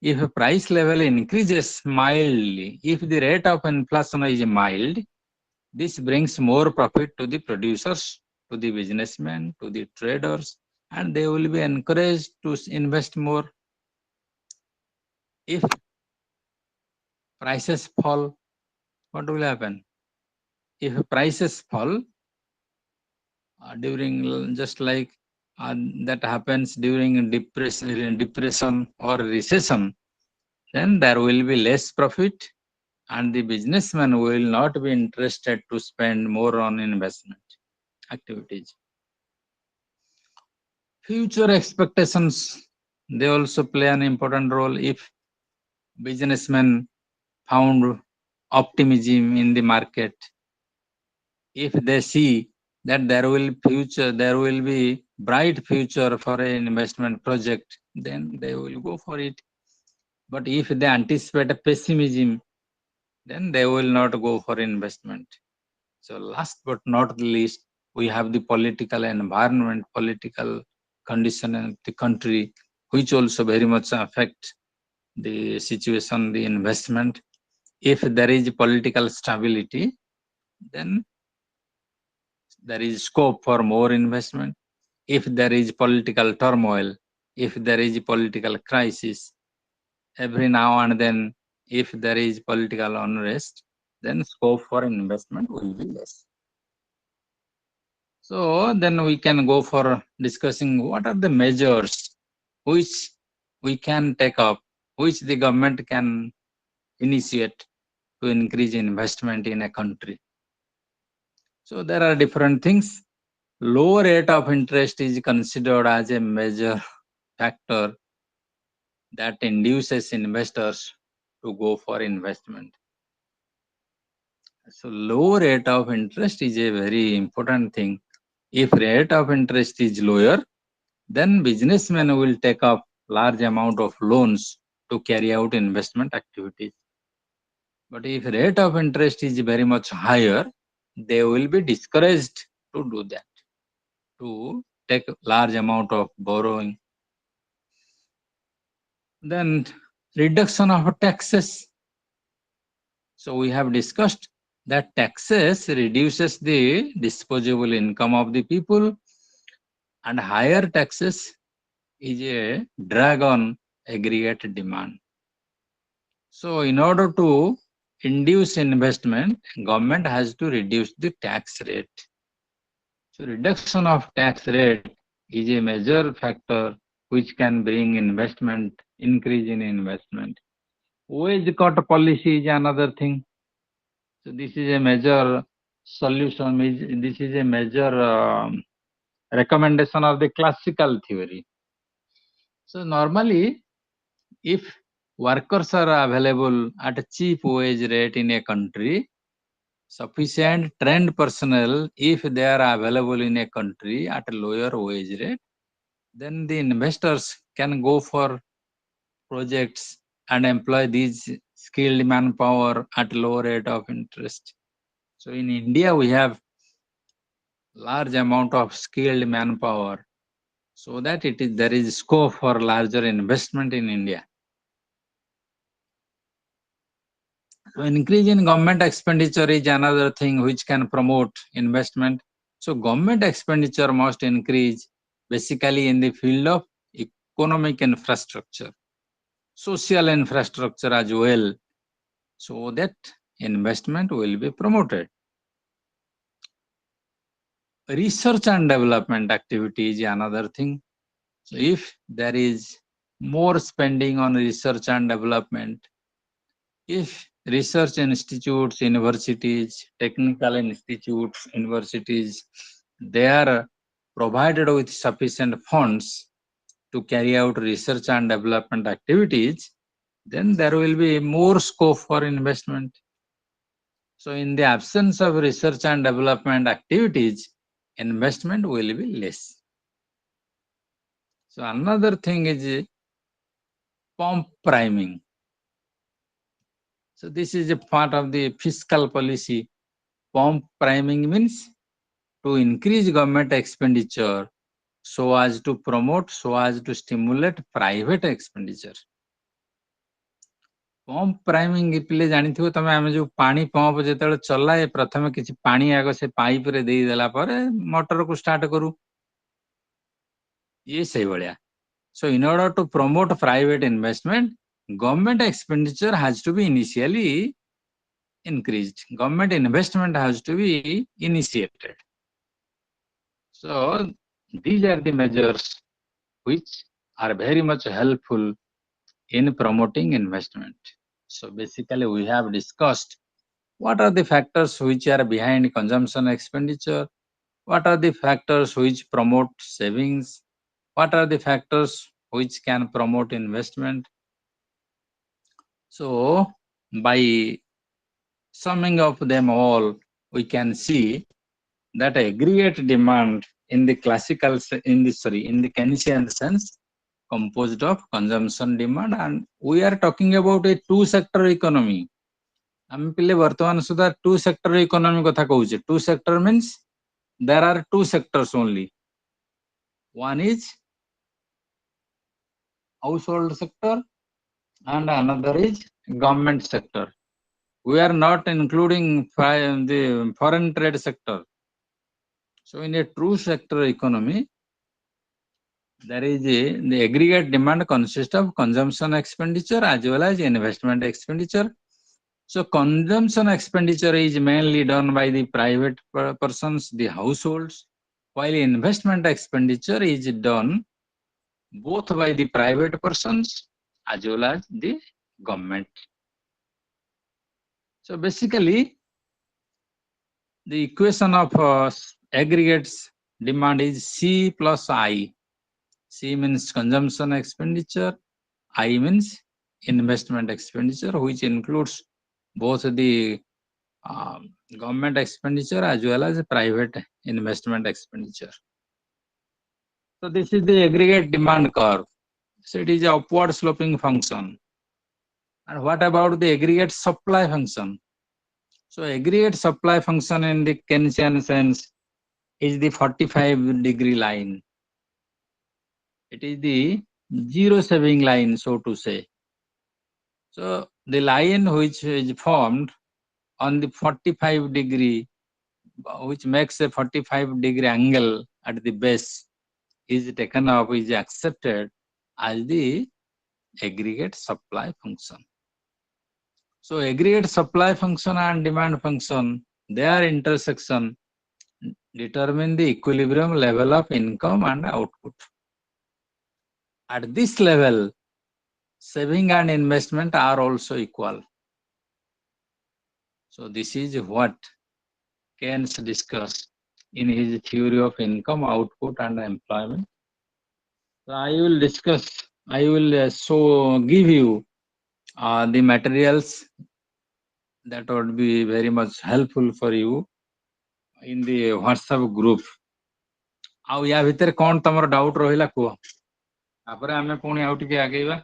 If a price level increases mildly, if the rate of inflation is mild, this brings more profit to the producers, to the businessmen, to the traders, and they will be encouraged to invest more. If prices fall, what will happen? If prices fall during just like that happens during depression or recession, then there will be less profit and the businessman will not be interested to spend more on investment activities. Future expectations, they also play an important role. If businessmen found optimism in the market, if they see that there will be bright future for an investment project, then they will go for it. But if they anticipate a pessimism, then they will not go for investment. So last but not the least, we have the political environment, political condition in the country, which also very much affect the situation, the investment. If there is political stability, then there is scope for more investment. If there is political turmoil, if there is political crisis, every now and then, if there is political unrest, then scope for investment will be less. So then we can go for discussing what are the measures which we can take up, which the government can initiate to increase investment in a country. So there are different things. Low rate of interest is considered as a major factor that induces investors to go for investment. So low rate of interest is a very important thing. If rate of interest is lower, then businessmen will take up large amount of loans to carry out investment activities. But if rate of interest is very much higher, they will be discouraged to do that, to take large amount of borrowing. Then reduction of taxes. So we have discussed that taxes reduces the disposable income of the people, and higher taxes is a drag on aggregate demand. So in order to induce investment, government has to reduce the tax rate. So reduction of tax rate is a major factor which can bring investment, increase in investment. Wage cut policy is another thing. So this is a major solution. This is a major recommendation of the classical theory. So normally, if workers are available at a cheap wage rate in a country, sufficient trained personnel, if they are available in a country at a lower wage rate, then the investors can go for projects and employ these skilled manpower at low rate of interest. So in India, we have large amount of skilled manpower, so that there is scope for larger investment in India. So increase in government expenditure is another thing which can promote investment. So government expenditure must increase basically in the field of economic infrastructure, social infrastructure as well, so that investment will be promoted. Research and development activity is another thing. So if there is more spending on research and development, if research institutes, universities, technical institutes, universities, they are provided with sufficient funds to carry out research and development activities, then there will be more scope for investment. So in the absence of research and development activities, investment will be less. So another thing is pump priming. So this is a part of the fiscal policy. Pump priming means to increase government expenditure so as to promote, so as to stimulate private expenditure. Pump priming ପିଲେ ଜାଣିଥିବ ତମେ, ଆମେ ଯୋଉ ପାଣି pump ଯେତେବେଳେ ଚଲାଏ ପ୍ରଥମେ କିଛି ପାଣି ଆଗ ସେ ପାଇପ ରେ ଦେଇଦେଲା ପରେ ମଟରକୁ ଷ୍ଟାର୍ଟ କରୁ, ଇଏ ସେଇଭଳିଆ. So in order to promote private investment, government expenditure has to be initially increased. Government investment has to be initiated. So these are the measures which are very much helpful in promoting investment. So basically we have discussed what are the factors which are behind consumption expenditure, what are the factors which promote savings, what are the factors which can promote investment. So by summing up them all, we can see that aggregate demand in the Keynesian sense composed of consumption demand, and we are talking about a two sector economy. ଆମେ ପିଲେ ବର୍ତ୍ତମାନ ସୁଦ୍ଧା two sector economy କଥା କହୁଛେ. Two sector means there are two sectors only. One is household sector and another is government sector. We are not including the foreign trade sector. So in a true sector economy, there is the aggregate demand consists of consumption expenditure as well as investment expenditure. So consumption expenditure is mainly done by the private persons, the households, while investment expenditure is done both by the private persons as well as the government. So basically, the equation of aggregates demand is C plus I. C means consumption expenditure, I means investment expenditure, which includes both the government expenditure as well as private investment expenditure. So this is the aggregate demand curve. So it is an upward sloping function. And what about the aggregate supply function? So aggregate supply function in the Keynesian sense is the 45-degree line. It is the zero saving line, so to say. So the line which is formed on the 45-degree, which makes a 45-degree angle at the base, is taken up, is accepted as the aggregate supply function. So aggregate supply function and demand function, their intersection determine the equilibrium level of income and output. At this level, saving and investment are also equal. So this is what Keynes discussed in his theory of income, output, and employment. So I will discuss. I will give you the materials that would be very much helpful for you in the WhatsApp group. ଆଉ ୟା ଭିତରେ କଣ ତମର doubt ରହିଲା କୁହ, ତାପରେ ଆମେ ପୁଣି ଆଉ ଟିକେ ଆଗେଇବା।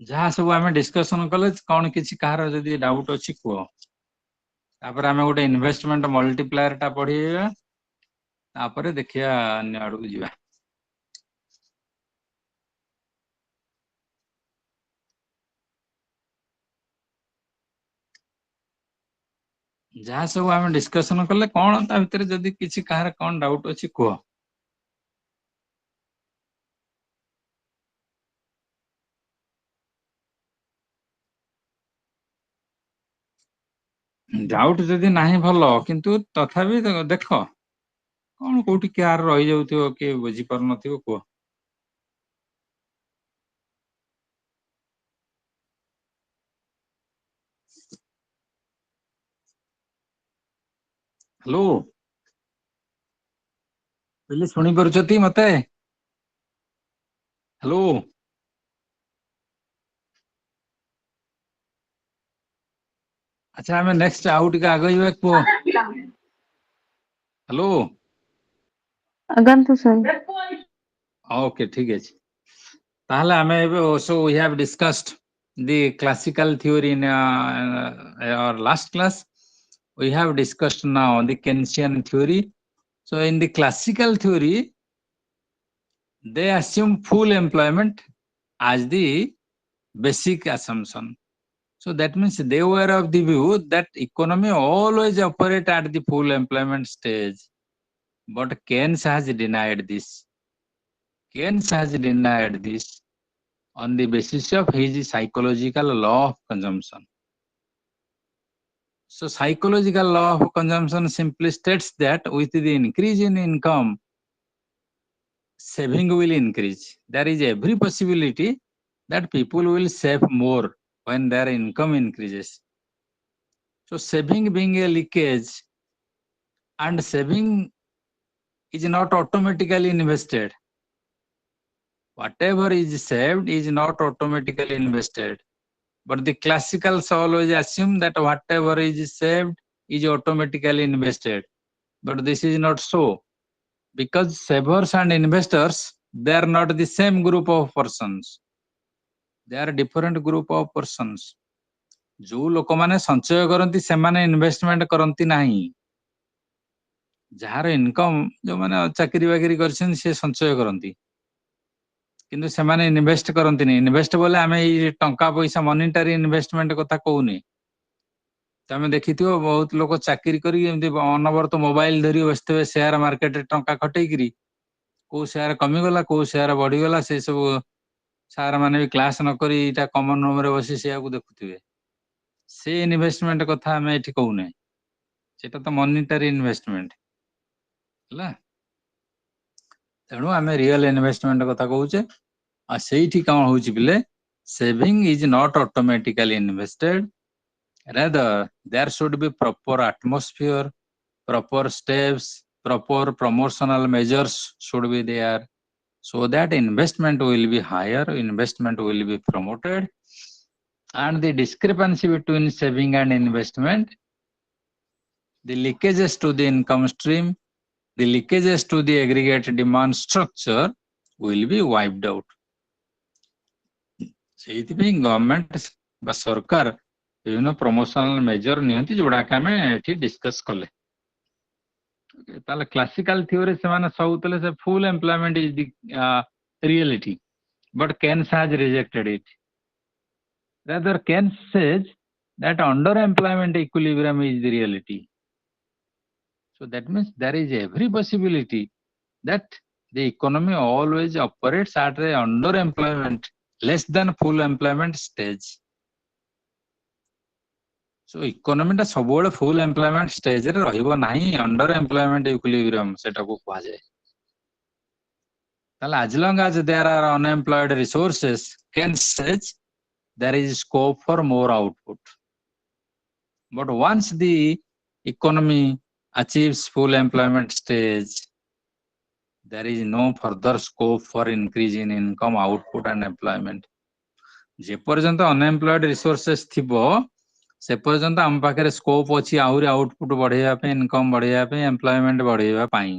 ଯାହା ସବୁ ଆମେ ଡିସ୍କସନ କଲେ କଣ କିଛି କାହାର ଯଦି ଡାଉଟ ଅଛି କୁହ, ତାପରେ ଆମେ ଗୋଟେ ଇନଭେଷ୍ଟମେଣ୍ଟ ମଲ୍ଟିପ୍ଲାୟର ଟା ପଢିବା, ତାପରେ ଦେଖିବା ଅନ୍ୟ ଆଡକୁ ଯିବା। ଯାହା ସବୁ ଆମେ ଡିସ୍କସନ କଲେ କଣ ତା ଭିତରେ ଯଦି କିଛି କାହାର କଣ ଡାଉଟ ଅଛି କୁହ। ଡାଉଟ ଯଦି ନାହିଁ ଭଲ, କିନ୍ତୁ ତଥାପି ଦେଖ କଣ କୋଉଠି କାହାର ରହିଯାଉଥିବ, କିଏ ବୁଝିପାରୁନଥିବ କୁହ। ହ୍ୟାଲୋ, କହିଲି ଶୁଣିପାରୁଛନ୍ତି ମତେ? ହ୍ୟାଲୋ, ଆଚ୍ଛା ଆମେ ନେକ୍ସଟ ଆଉ ଟିକେ ଆଗେଇବା କୁହ। Hello, ଆଗନ୍ତୁ sir. ଓକେ ଠିକ ଅଛି। ତାହେଲେ ଆମେ ଏବେ so we have discussed the classical theory in our last class. We have discussed now the Keynesian theory. So in the classical theory, they assume full employment as the basic assumption. So that means they were of the view that economy always operate at the full employment stage. But Keynes has denied this. Keynes has denied this on the basis of his psychological law of consumption. So psychological law of consumption simply states that with the increase in income, saving will increase. There is every possibility that people will save more when their income increases. So saving being a leakage, and saving is not automatically invested. Whatever is saved is not automatically invested. But the classicals always assume that whatever is saved is automatically invested. But this is not so. Because savers and investors, they are not the same group of persons. They are different group of persons. जो ଲୋକମାନେ ସଞ୍ଚୟ କରନ୍ତି ସେମାନେ investment କରନ୍ତି ନାହିଁ। ଯାହାର income, ଯୋଉମାନେ ଚାକିରି ବାକିରି କରିଛନ୍ତି ସେ ସଞ୍ଚୟ କରନ୍ତି, କିନ୍ତୁ ସେମାନେ ଇନଭେଷ୍ଟ କରନ୍ତିନି। ଇନଭେଷ୍ଟ ବୋଲେ ଆମେ ଏଇ ଟଙ୍କା ପଇସା ମନିଟାରୀ ଇନଭେଷ୍ଟମେଣ୍ଟ କଥା କହୁନି। ତମେ ଦେଖିଥିବ ବହୁତ ଲୋକ ଚାକିରି କରିକି ଏମିତି ଅନବରତ ମୋବାଇଲ ଧରି ବସିଥିବେ, ସେୟାର ମାର୍କେଟରେ ଟଙ୍କା ଖଟେଇକିରି କୋଉ ସେୟାର କମିଗଲା କୋଉ ସେୟାର ବଢିଗଲା ସେ ସବୁ ସାର୍ ମାନେ ବି କ୍ଲାସ ନ କରି ଏଇଟା କମନ ରୁମ ରେ ବସି ସେଇଆକୁ ଦେଖୁଥିବେ। ସେ ଇନଭେଷ୍ଟମେଣ୍ଟ କଥା ଆମେ ଏଠି କହୁନେ, ସେଟା ତ ମନିଟାରୀ ଇନଭେଷ୍ଟମେଣ୍ଟ ହେଲା। ତେଣୁ ଆମେ ରିଅଲ ଇନଭେଷ୍ଟମେଣ୍ଟ କଥା କହୁଛେ। ଆଉ ସେଇଠି କଣ ହଉଛି ବିଲେ, saving is not automatically invested, rather there should be proper atmosphere, proper steps, proper promotional measures should be there, so that investment will be higher, investment will be promoted, and the discrepancy between saving and investment, the leakages to the income stream, the leakages to the aggregate demand structure will be wiped out. ସେଇଥିପାଇଁ government ବା ସରକାର ବିଭିନ୍ନ promotional major ନିଅନ୍ତି, ଯୋଉଟାକ ଆମେ ଏଠି discus କଲେ। ତାହେଲେ classical theory ସେମାନେ ସବୁଥିଲେ ସେ full employment is the reality, but Keynes has rejected it. Rather, Keynes says that underemployment equilibrium is the reality. So that means there is every possibility that the economy always operates at a underemployment, less than full employment stage. So economy ଟା ସବୁବେଳେ full employment stage ରେ ରହିବ ନାହିଁ, underemployment equilibrium ସେଟାକୁ କୁହାଯାଏ। ତାହେଲେ as long as there are unemployed resources, Keynes says there is scope for more output. But once the economy achieves full employment stage, there is no further scope for increase in income, output and employment. जे पर्यंत unemployed resources थिबो से पर्यंत हम पाखे scope अच्छी आहरी output बढ़ेवा पे income बढ़ेवा पे employment बढ़ेवा पाई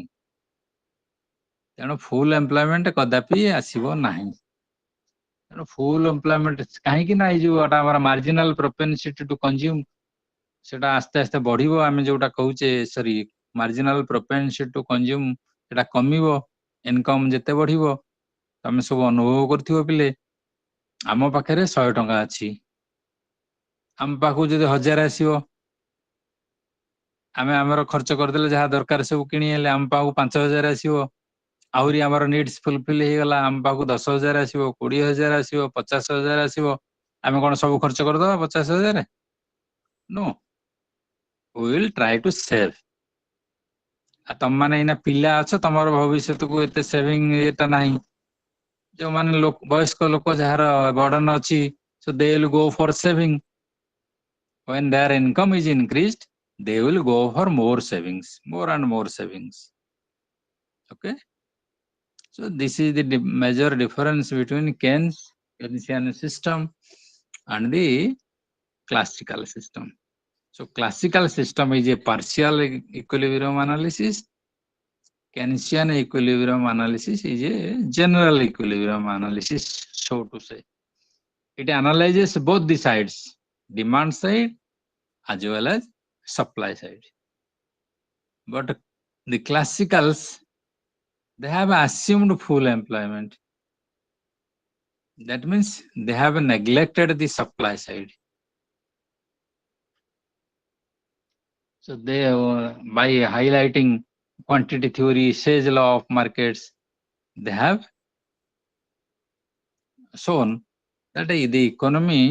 तेणु फुल एम्प्लॉयमेंट कदापि आसीबो नाही तेणु फुल एम्प्लॉयमेंट काहे ना जो हमारा मार्जिनल प्रोपेंसिटी टू कंज्यूम सेटा आस्ते आस्ते बढ़िबो आमे जोटा कहूचे sorry marginal propensity to consume सेटा कमिबो इनकम जेते बढ़िबो तमे सब अनुभव करथिबो पिले आम पाखे 100 टंका अछि आम पाखु जदि 1000 आसीबो आमे हमर खर्च करदेले जहा दरकार सब किनी हेले आम पाखु 5000 आसीबो आहुरी हमर नीड्स फुलफिल हे गला आम पाखु 10000 आसीबो 20000 आसीबो 50000 आसीबो आमे कोन सब खर्च कर दबा 50000 no we will try to save तम माने इना पिला अच्छा तमर भविष्य को एते सेविंग एटा नाही जो माने लोक वयस्क लोक जहार बर्डन अछि so they will go for saving when their income is increased they will go for more savings more and more savings okay so this is the major difference between Keynesian system and the classical system so classical system is a partial equilibrium analysis Keynesian equilibrium analysis is a general equilibrium analysis so to say it analyzes both the sides demand side as well as supply side but the classicals they have assumed full employment that means they have neglected the supply side so they by highlighting quantity theory Say's law of markets they have shown that the economy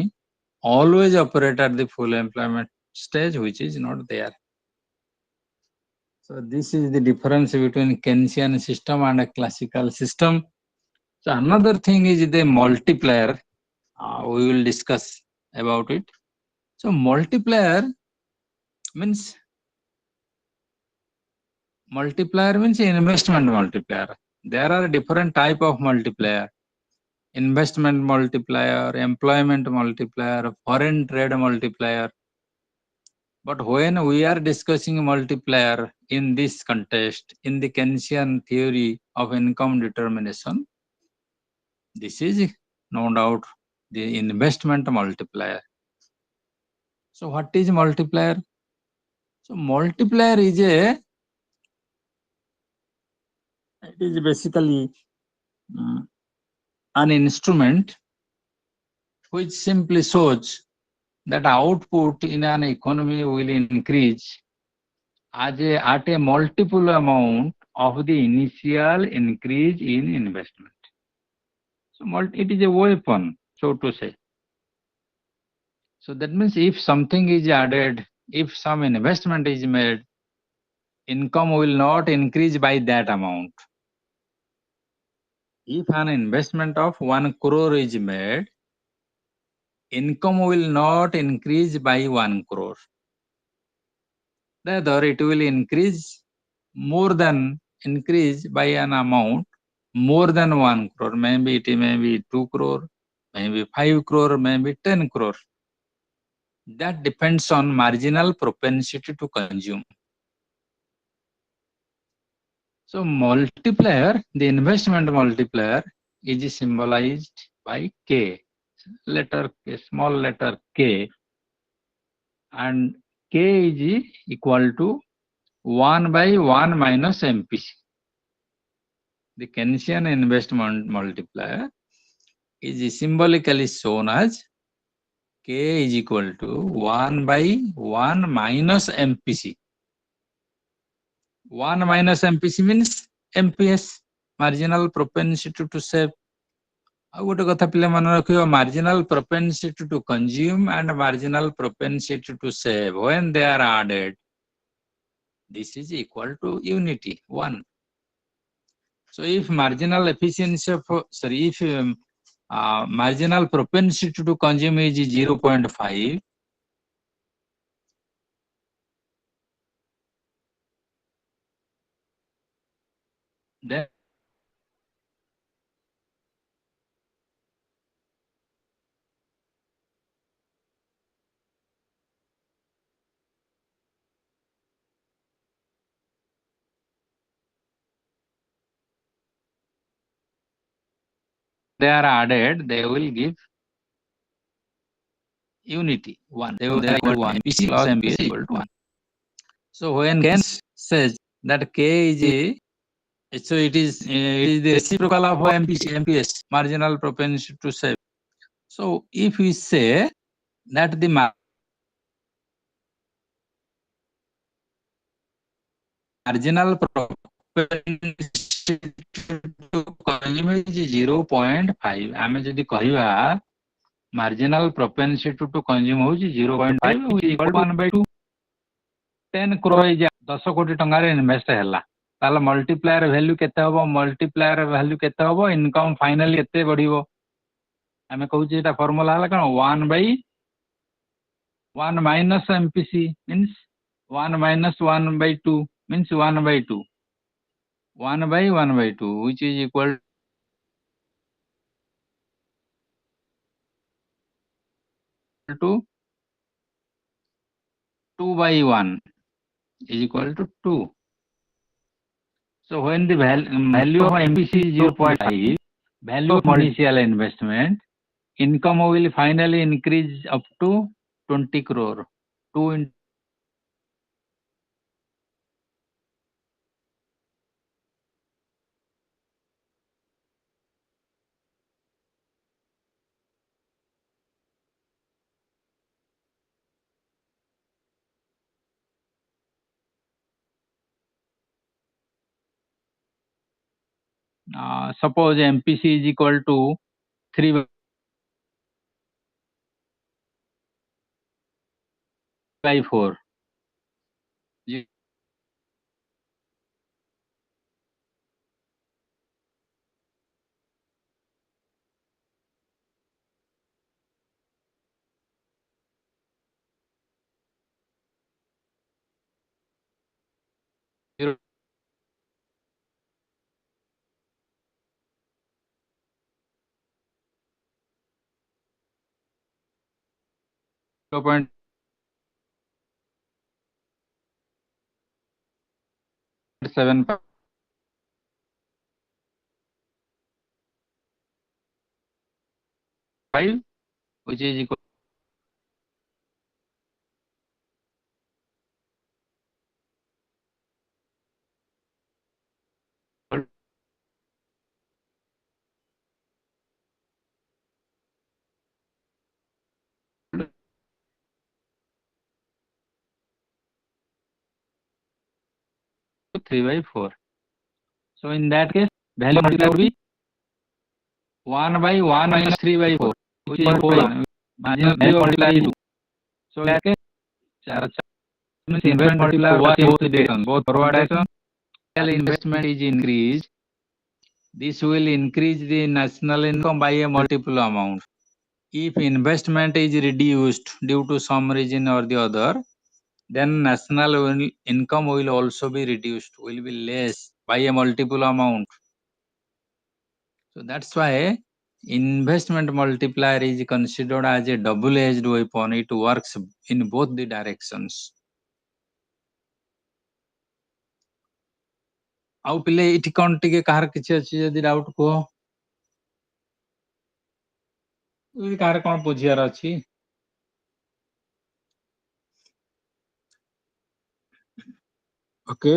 always operate at the full employment stage which is not there so this is the difference between Keynesian system and a classical system so another thing is the multiplier we will discuss about it so multiplier means investment multiplier there are different type of multiplier investment multiplier employment multiplier foreign trade multiplier but when we are discussing multiplier in this context in the Keynesian theory of income determination this is no doubt the investment multiplier so what is multiplier so multiplier is it is basically an instrument which simply shows that output in an economy will increase at a multiple amount of the initial increase in investment. So it is a weapon, so to say. So that means if something is added, if some investment is made, income will not increase by that amount. If an investment of 1 crore is made, income will not increase by 1 crore. Rather, it will increase by an amount more than 1 crore. Maybe it may be 2 crore, maybe 5 crore, maybe 10 crore. That depends on marginal propensity to consume. So multiplier, the investment multiplier is symbolized by K, small letter K, and K is equal to 1 by 1 minus MPC. The Keynesian investment multiplier is symbolically shown as K is equal to 1 by 1 minus MPC. 1 minus MPC means MPS, marginal propensity to save. गोटे कथा पिला मन रखियो marginal propensity to consume and marginal propensity to save when they are added this is equal to unity 1 so if marginal efficiency of if marginal propensity to consume is 0.5 Then they are added, they will give unity 1. They are equal to 1. PC plus MPS is equal to 1. So when Keynes says that K is a, so it is the reciprocal of MPS, marginal propensity to save. So if we say that the marginal propensity to consume is 0.5, आमे जदि कहिबा marginal propensity to consume होची 0.5 which is equal to 1/2. 10 crore 10 कोटी टंगारे invest हैला ताला multiplier value केते हबो multiplier value केते हबो इनकम फाइनली एते बढ़िबो आमे कहू जे एटा फार्मूला हला कोन 1/1 minus MPC means 1 minus 1/2 means 1/2 1/1/2 which is equal to 2/1 is equal to 2. So when the value of MPC is 0.5, value of initial investment, income will finally increase up to 20 crore. 2 into suppose MPC is equal to 3/4. 0.75 which is equal to 3/4. So in that case, value multiplied will be 1/1 minus 3/4, which is 4. Marginal value multiplied 2. So in that case, means investment multiplier work in both directions, both forward direction. Investment is increased. This will increase the national income by a multiple amount. If investment is reduced due to some reason or the other, then national income will also be reduced, will be less by a multiple amount. So that's why investment multiplier is considered as a double-edged weapon. It works in both the directions. आउ पिले इटी कोन टिके car किछि अछि जदि doubt को इ car कोन बुझियार अछि okay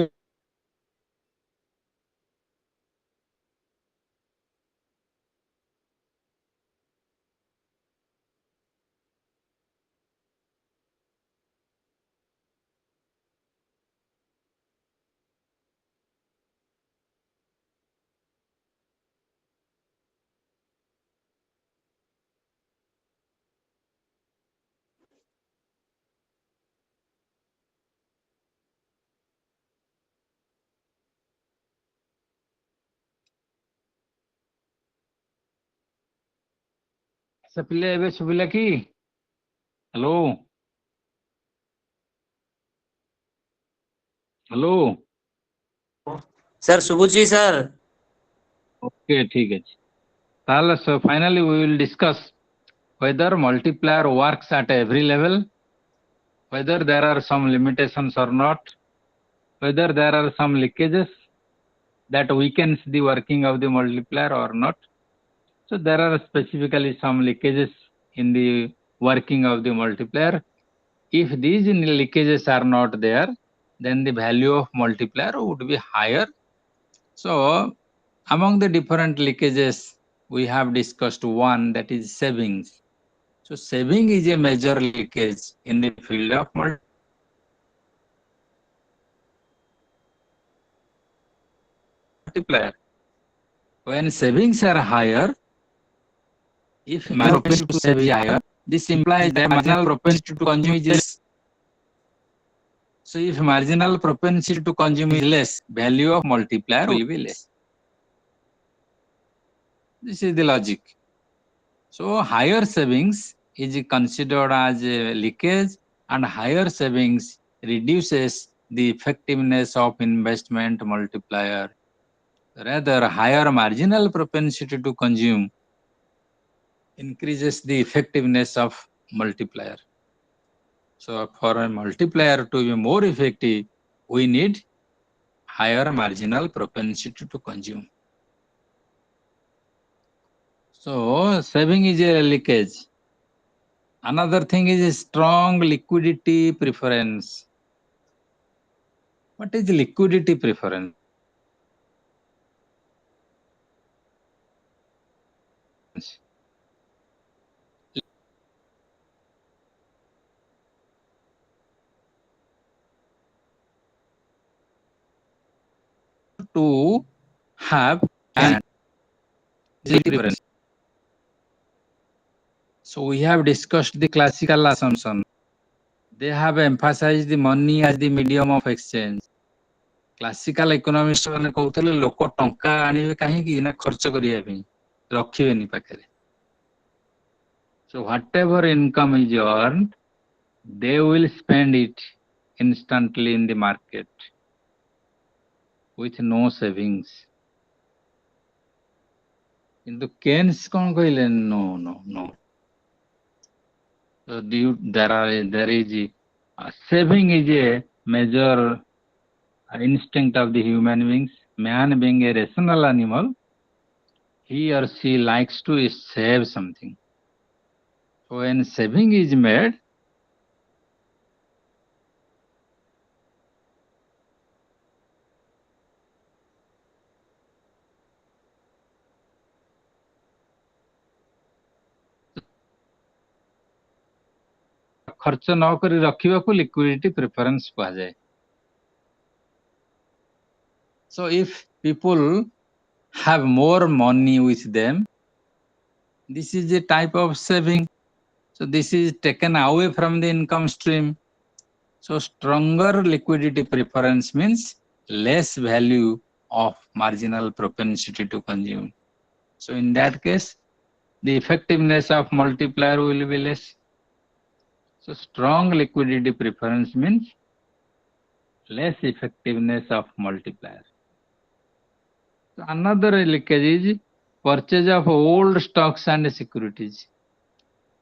से पिले एबे सुबिला की हेलो हेलो सर शुभुची सर Okay, ठीक है. So finally we will discuss whether multiplier works at every level, whether there are some limitations or not, whether there are some leakages that weakens the working of the multiplier or not. So there are specifically some leakages in the working of the multiplier. If these leakages are not there, then the value of multiplier would be higher. So among the different leakages, we have discussed one, that is savings. So saving is a major leakage in the field of multiplier. When savings are higher, if marginal propensity to save is higher, this implies that marginal propensity to consume is less. So if marginal propensity to consume is less, value of multiplier will be less. This is the logic. So higher savings is considered as a leakage, and higher savings reduces the effectiveness of investment multiplier. Rather, higher marginal propensity to consume increases the effectiveness of multiplier. So for a multiplier to be more effective, we need higher marginal propensity to consume. So saving is a leakage. Another thing is a strong liquidity preference. What is liquidity preference? To have an preference. So we have discussed the classical assumption. They have emphasized the money as the medium of exchange. Classical economists ମାନେ କହୁଥିଲେ ଲୋକ ଟଙ୍କା ଆଣିବେ କାହିଁକି ନା ଖର୍ଚ୍ଚ କରିବା ପାଇଁ, ରଖିବେନି ପାଖରେ. So whatever income is earned, they will spend it instantly in the market with no savings. କିନ୍ତୁ Keynes କଣ କହିଲେ? No. So there is saving is a major instinct of the human beings. Man being a rational animal, he or she likes to save something. So when saving is made, ଖର୍ଚ୍ଚ ନ କରି ରଖିବାକୁ liquidity preference କୁହାଯାଏ. So if people have more money with them, this is a type of saving. So this is taken away from the income stream. So stronger liquidity preference means less value of marginal propensity to consume. So in that case, the effectiveness of multiplier will be less. So strong liquidity preference means less effectiveness of multiplier. So another leakage is purchase of old stocks and securities.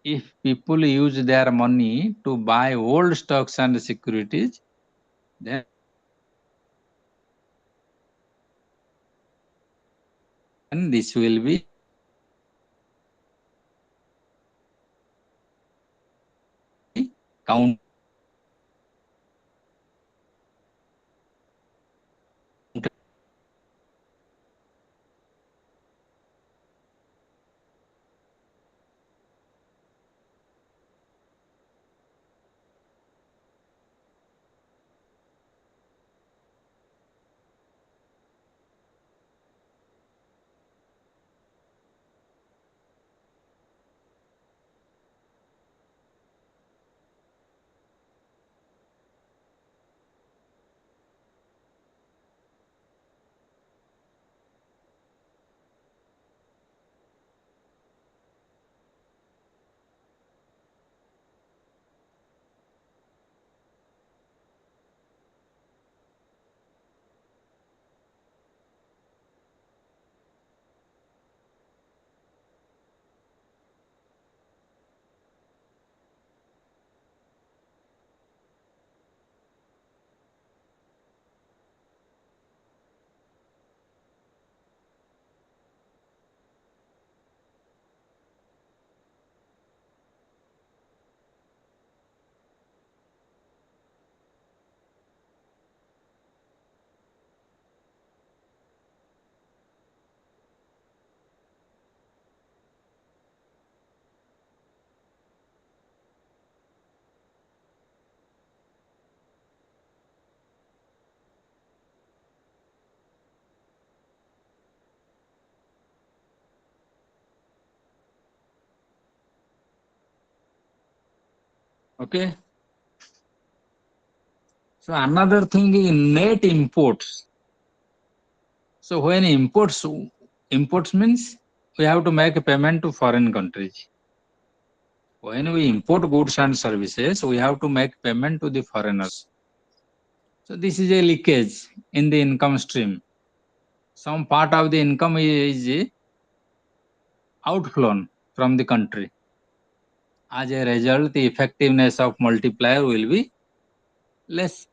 If people use their money to buy old stocks and securities, then this will be count. Okay. So another thing is net imports. So when imports means we have to make a payment to foreign countries. When we import goods and services, we have to make payment to the foreigners. So this is a leakage in the income stream. Some part of the income is outflown from the country. As a result, the effectiveness of multiplier will be less.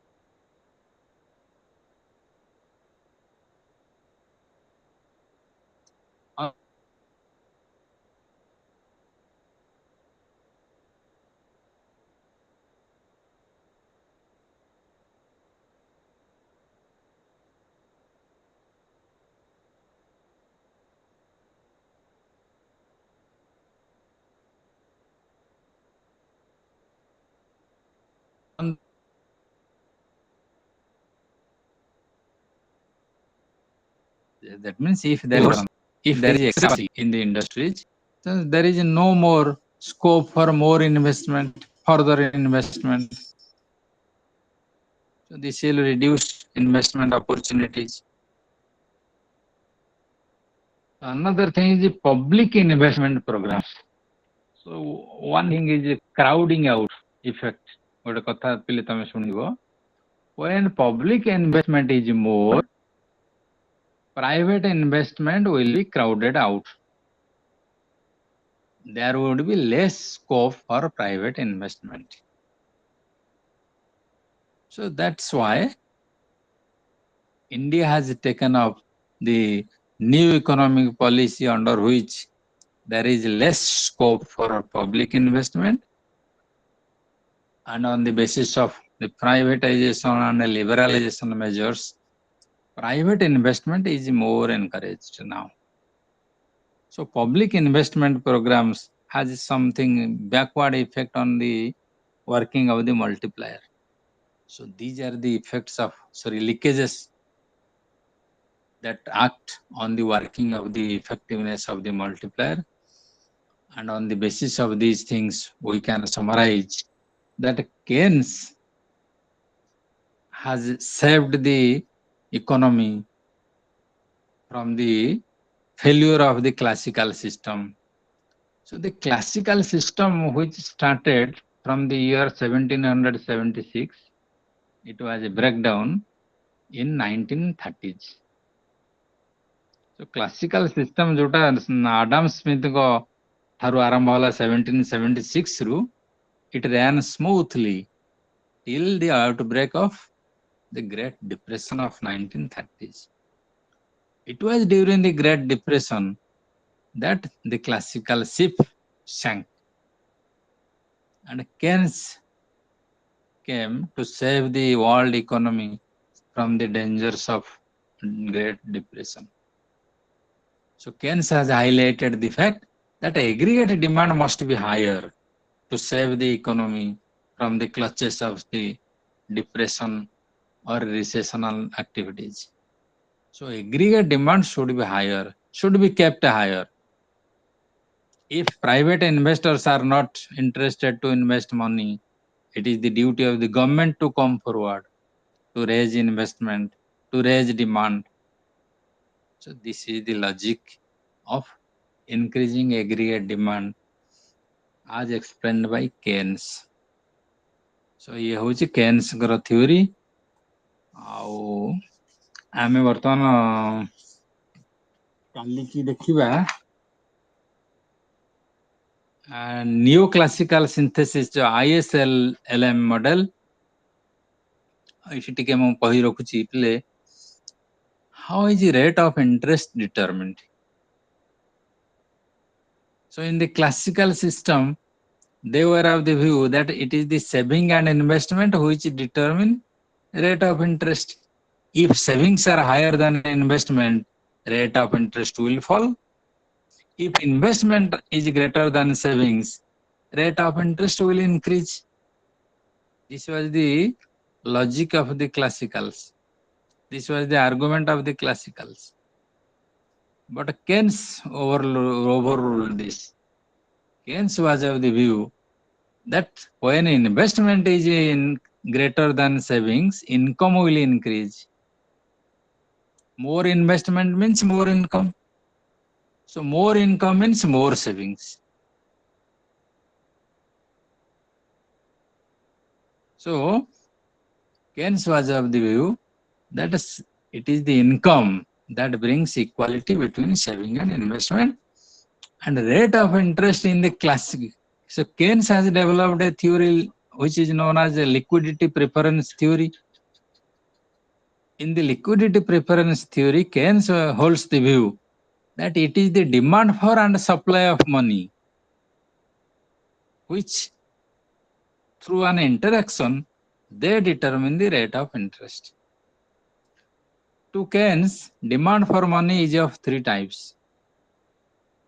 That means if there is excess in the industries, then there is no more scope for more investment, further investment. So this will reduce investment opportunities. Another thing is the public investment programs. So one thing is crowding out effect. When public investment is more, private investment will be crowded out. There would be less scope for private investment. So that's why India has taken up the new economic policy under which there is less scope for public investment, and on the basis of the privatization and the liberalization measures, private investment is more encouraged now. So public investment programs has something backward effect on the working of the multiplier. So these are the effects of leakages that act on the working of the effectiveness of the multiplier. And on the basis of these things, we can summarize that Keynes has saved the economy from the failure of the classical system. So the classical system, which started from the year 1776, it was a breakdown in 1930s. So classical system जोटा Adam Smith को थारु आरंभ होला 1776 रू, it ran smoothly till the outbreak of the Great Depression of 1930s. It was during the Great Depression that the classical ship sank, and Keynes came to save the world economy from the dangers of Great Depression. So Keynes has highlighted the fact that aggregate demand must be higher to save the economy from the clutches of the depression or recessional activities. So aggregate demand should be higher, should be kept higher. If private investors are not interested to invest money, it is the duty of the government to come forward to raise investment, to raise demand. So this is the logic of increasing aggregate demand as explained by Keynes. So ये होची Keynes गर theory. आउ आमे वर्तमान काली की देखिबा neoclassical synthesis जो ISLM model इसी टिके मैं कहि रखुची play. How is the rate of interest determined? So in the classical system, they were of the view that it is the saving and investment which determine rate of interest. If savings are higher than investment, rate of interest will fall. If investment is greater than savings, rate of interest will increase. This was the logic of the classicals. This was the argument of the classicals. But Keynes overruled this. Keynes was of the view that when investment is in greater than savings, income will increase. More investment means more income. So more income means more savings. So Keynes was of the view that it is the income that brings equality between saving and investment, and rate of interest in the classic. So Keynes has developed a theory which is known as a liquidity preference theory. In the liquidity preference theory, Keynes holds the view that it is the demand for and supply of money which, through an interaction, they determine the rate of interest. To Keynes, demand for money is of three types.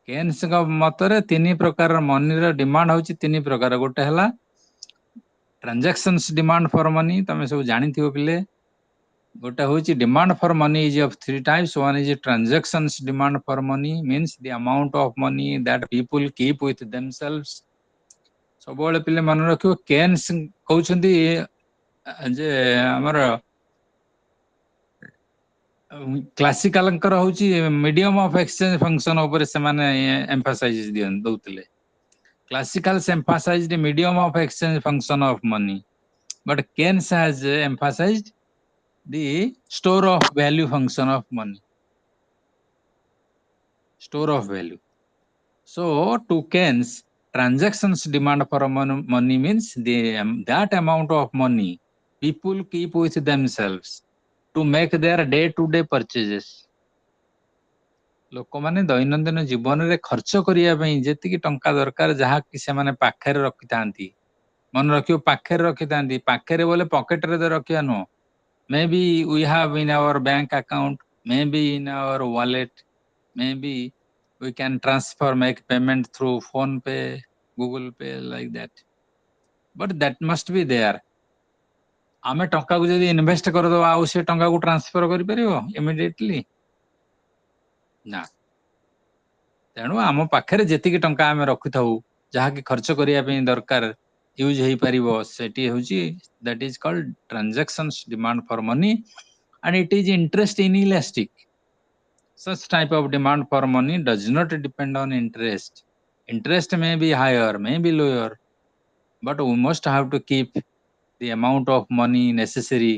Keynes ମତରେ ତିନି ପ୍ରକାର ମନିର demand ହଉଛି ତିନି ପ୍ରକାର। ଗୋଟେ ହେଲା transactions demand for money, ତମେ ସବୁ ଜାଣିଥିବ ପିଲେ। ଗୋଟେ ହଉଛି demand for money is of three types. One is transactions demand for money, means the amount of money that people keep with themselves. ସବୁବେଳେ ପିଲେ ମନେ ରଖିବ, କେନ୍ସ କହୁଛନ୍ତି ଯେ ଆମର କ୍ଲାସିକାଲଙ୍କର ହଉଛି ମିଡିୟମ ଅଫ ଏକ୍ସଚେଞ୍ଜ ଫଙ୍କସନ ଉପରେ ସେମାନେ ଏମ୍ଫାସାଇଜ ଦଉଥିଲେ। Classicals emphasized the medium of exchange function of money, but Keynes has emphasized the store of value function of money. Store of value. So to Keynes, transactions demand for money means that amount of money people keep with themselves to make their day-to-day purchases. ଲୋକମାନେ ଦୈନନ୍ଦିନ ଜୀବନରେ ଖର୍ଚ୍ଚ କରିବା ପାଇଁ ଯେତିକି ଟଙ୍କା ଦରକାର, ଯାହାକି ସେମାନେ ପାଖରେ ରଖିଥାନ୍ତି। ମନେ ରଖିବ, ପାଖରେ ରଖିଥାନ୍ତି। ପାଖରେ ବୋଲେ ପକେଟରେ ତ ରଖିବା ନୁହଁ। Maybe we have in our bank account, maybe in our wallet, maybe we can transfer, make payment through phone pay, Google pay, like that. But that must be there. ଆମେ ଟଙ୍କାକୁ ଯଦି ଇନଭେଷ୍ଟ କରିଦବା, ଆଉ ସେ ଟଙ୍କାକୁ ଟ୍ରାନ୍ସଫର କରିପାରିବ immediately? ନା। ତେଣୁ ଆମ ପାଖରେ ଯେତିକି ଟଙ୍କା ଆମେ ରଖିଥାଉ, ଯାହାକି ଖର୍ଚ୍ଚ କରିବା ପାଇଁ ଦରକାର, ୟୁଜ ହେଇପାରିବ, ସେଠି ହେଉଛି that is called transactions demand for money, and it is interest inelastic. Such type of demand for money does not depend on interest. Interest may be higher, may be lower, but we must have to keep the amount of money necessary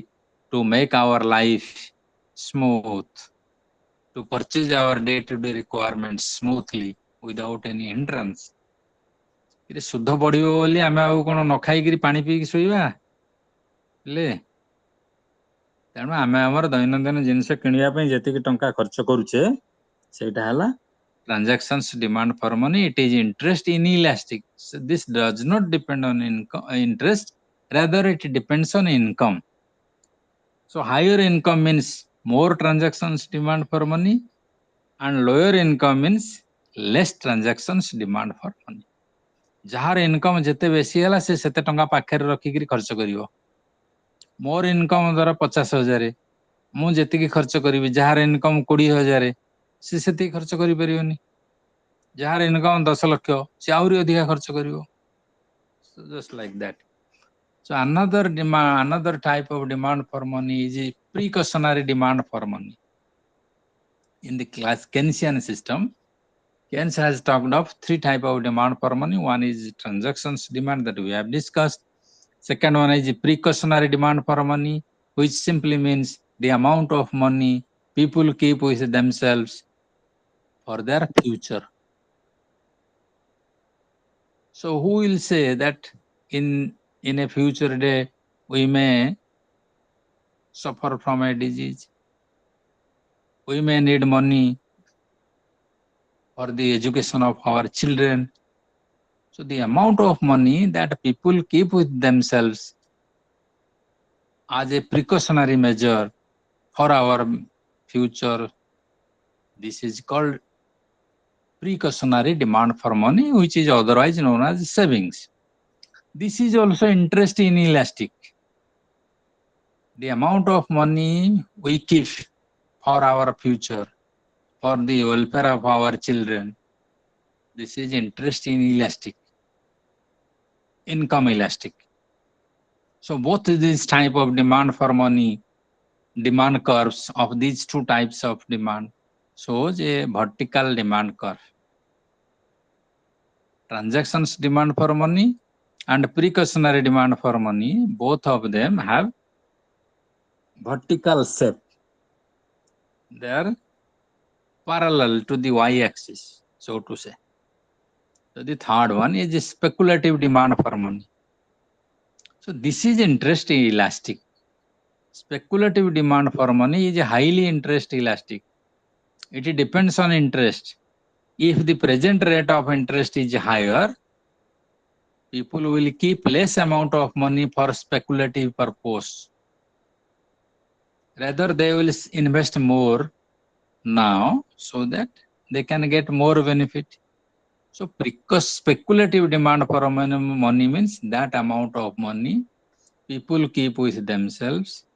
to make our life smooth, to purchase our day-to-day requirements smoothly without any hindrance. ଏରେ ଶୁଦ୍ଧ ବଢିବ ବୋଲି ଆମେ ଆଉ କଣ ନ ଖାଇକିରି ପାଣି ପିଇକି ଶୋଇବା? ତେଣୁ ଆମେ ଆମର ଦୈନନ୍ଦିନ ଜିନିଷ କିଣିବା ପାଇଁ ଯେତିକି ଟଙ୍କା ଖର୍ଚ୍ଚ କରୁଛେ, ସେଇଟା ହେଲା transactions demand for money. It is interest inelastic. So this does not depend on interest, rather it depends on income. So higher income means more transactions demand for money, and lower income means less transactions demand for money. ଯାହାର income ଯେତେ ବେଶୀ ହେଲା, ସେ ସେତେ ଟଙ୍କା ପାଖରେ ରଖିକିରି ଖର୍ଚ୍ଚ କରିବ। ମୋର ଇନକମ୍ ଧର 50,000, ମୁଁ ଯେତିକି ଖର୍ଚ୍ଚ କରିବି, ଯାହାର ଇନକମ୍ 20,000 ସେ ସେତିକି ଖର୍ଚ୍ଚ କରିପାରିବନି। ଯାହାର ଇନକମ୍ 10 ଲକ୍ଷ ସେ ଆହୁରି ଅଧିକା ଖର୍ଚ୍ଚ କରିବ। So just like that. So another type of demand for money is a precautionary demand for money. In the Keynesian system, Keynes has talked of three type of demand for money. One is transactions demand that we have discussed. Second one is precautionary demand for money, which simply means the amount of money people keep with themselves for their future. So who will say that in a future day we may suffer from a disease, we may need money for the education of our children. So the amount of money that people keep with themselves as a precautionary measure for our future, this is called precautionary demand for money, which is otherwise known as savings. This is also interest inelastic. The amount of money we keep for our future, for the welfare of our children, this is interest inelastic. income elastic. So both these type of demand for money, demand curves of these two types of demand shows a vertical demand curve. Transactions demand for money and precautionary demand for money, both of them have vertical shape. They are parallel to the y-axis, so to say. So the third one is a speculative demand for money. So this is interest elastic. Speculative demand for money is highly interest elastic. It depends on interest. If the present rate of interest is higher, people will keep less amount of money for speculative purpose. Rather, they will invest more now so that they can get more benefit. So because speculative demand for money means that amount of money people keep with themselves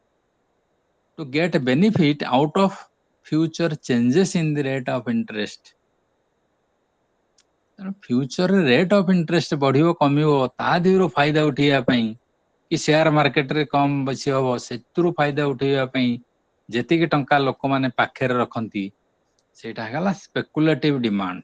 to get benefit out of future changes in the rate of interest. Future rate of interest बढ़ियो कमियो ता देहरु फायदा उठेया पई कि share market रे कम बसी हबो सेतुरु फायदा उठेया पई जेतिके टंका लोक माने पाखेर रखंती सेटा हला speculative demand.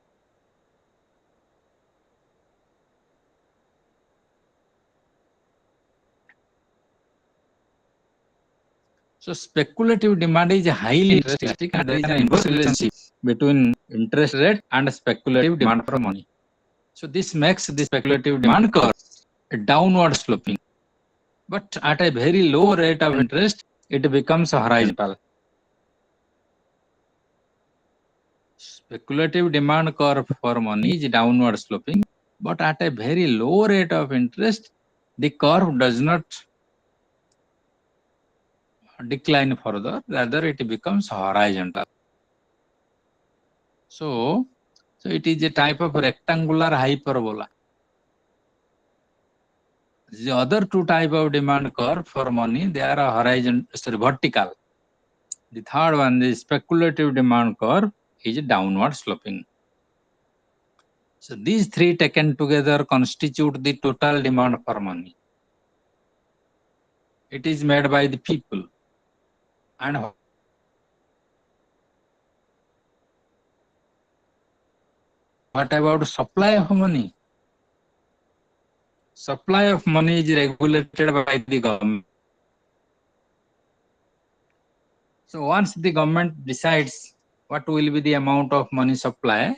So speculative demand is highly interesting and there is an inverse relationship between interest rate and speculative demand for money. So this makes the speculative demand curve downward sloping. But at a very low rate of interest, it becomes horizontal. Speculative demand curve for money is downward sloping, but at a very low rate of interest, the curve does not decline further, rather it becomes horizontal. So it is a type of rectangular hyperbola. The other two type of demand curve for money, they are vertical. The third one, the speculative demand curve, is downward sloping. So these three taken together constitute the total demand for money. It is made by the people. And what about supply of money? Supply of money is regulated by the government. So once the government decides what will be the amount of money supply,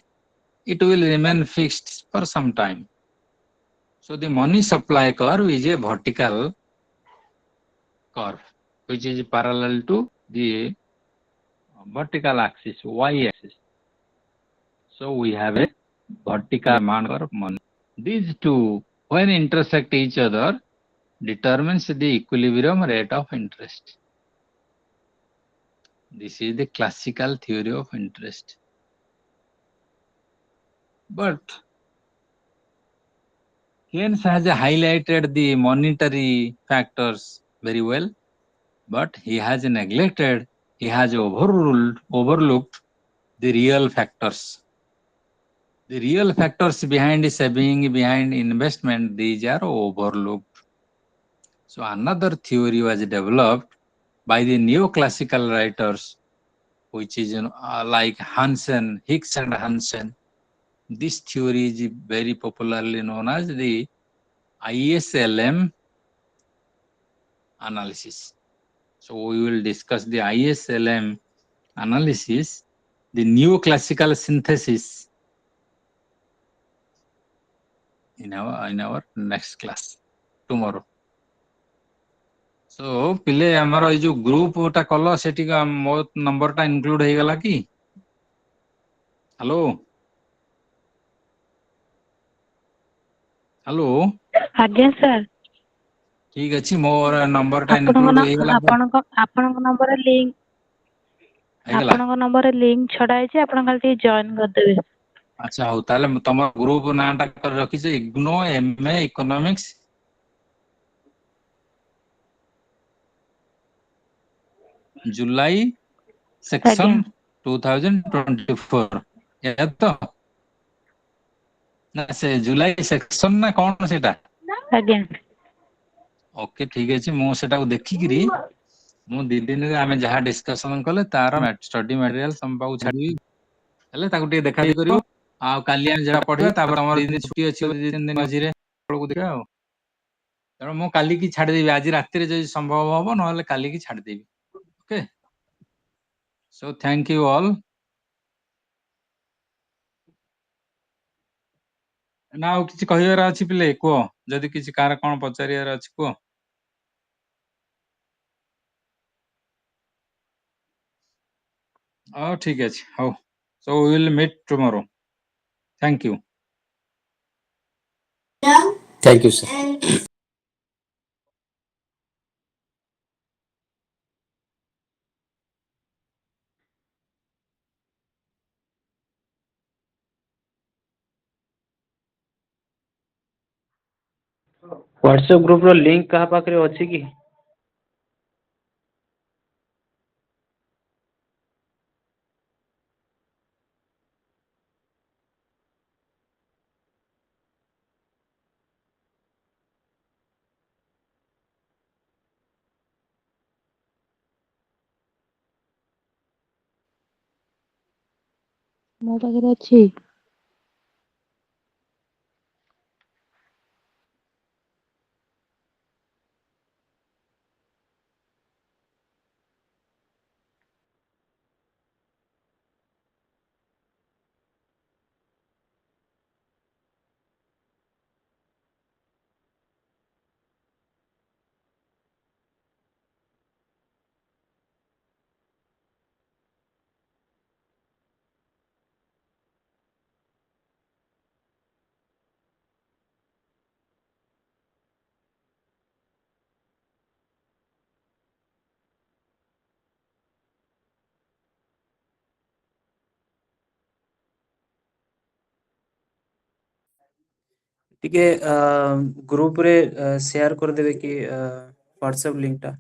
it will remain fixed for some time. So the money supply curve is a vertical curve, which is parallel to the vertical axis, y-axis. So we have a vertical demand curve money. These two, when intersect each other, determines the equilibrium rate of interest. This is the classical theory of interest. But Keynes has highlighted the monetary factors very well, but he has neglected, he has overlooked the real factors. The real factors behind saving, behind investment, these are overlooked. So another theory was developed by the neoclassical writers, which is like Hansen, Hicks and Hansen. This theory is very popularly known as the ISLM analysis. So we will discuss the ISLM analysis, the neoclassical synthesis in our next class tomorrow. So पिले हमारा ये जो group टा कलो सेठी का मो number टा include हे गला की हेलो हेलो ଆଜ୍ଞା ସାର୍ ठीक अछि मोर नंबर टा ଆପଣଙ୍କ इंक्लूड ନ- हे गला ଆପଣଙ୍କ ନମ୍ବରରେ ଲିଙ୍କ हे गला ଆପଣଙ୍କ ନମ୍ବରରେ ଲିଙ୍କ ଛଡା ହେଇଛି ଆପଣ ଖାଲି ଟିକେ ଜଏନ କରିଦେବେ अच्छा हो ताले तम ग्रुप नाटा कर रखी से IGNOU MA economics July section ଆଜ୍ଞା 2024 या तो ना से जुलाई सेक्शन ना कौन सेटा ଆଜ୍ଞା ଓକେ ଠିକ ଅଛି, ମୁଁ ସେଟାକୁ ଦେଖିକିରି ମୁଁ 2 ଦିନରେ ଆମେ ଯାହା ଡିସ୍କସନ କଲେ ତାର ଷ୍ଟଡି ମ୍ୟାଟେରିଆଲ ତମ ପାଖକୁ ଛାଡ଼ିବି, ହେଲେ ତାକୁ ଟିକେ ଦେଖା ଦେଖି କରିବ। ଆଉ କାଲି ଆମେ ଯାହା ପଢିବା, ତାପରେ ଆମର 2 ଦିନ ଛୁଟି ଅଛି, 2-3 ଦିନ ମଝିରେ ବେଳକୁ ଦେଖିବା ଆଉ। ତେଣୁ ମୁଁ କାଲିକି ଛାଡ଼ିଦେବି, ଆଜି ରାତିରେ ଯଦି ସମ୍ଭବ ହବ, ନହେଲେ କାଲିକି ଛାଡ଼ିଦେବି। Okay, so thank you all. ନା ଆଉ କିଛି କହିବାର ଅଛି ପିଲେ କୁହ, ଯଦି କିଛି କାହାର କଣ ପଚାରିବାର ଅଛି କୁହ। ଠିକ ଅଛି, ହଉ। So we will meet tomorrow. Thank you. Thank you, sir. WhatsApp group ର ଲିଙ୍କ କାହା ପାଖରେ ଅଛି କି? ମୋ ପାଖରେ ଅଛି। ଟିକେ ଗ୍ରୁପ ରେ ସେୟାର କରିଦେବେ କି WhatsApp ଲିଙ୍କ ଟା।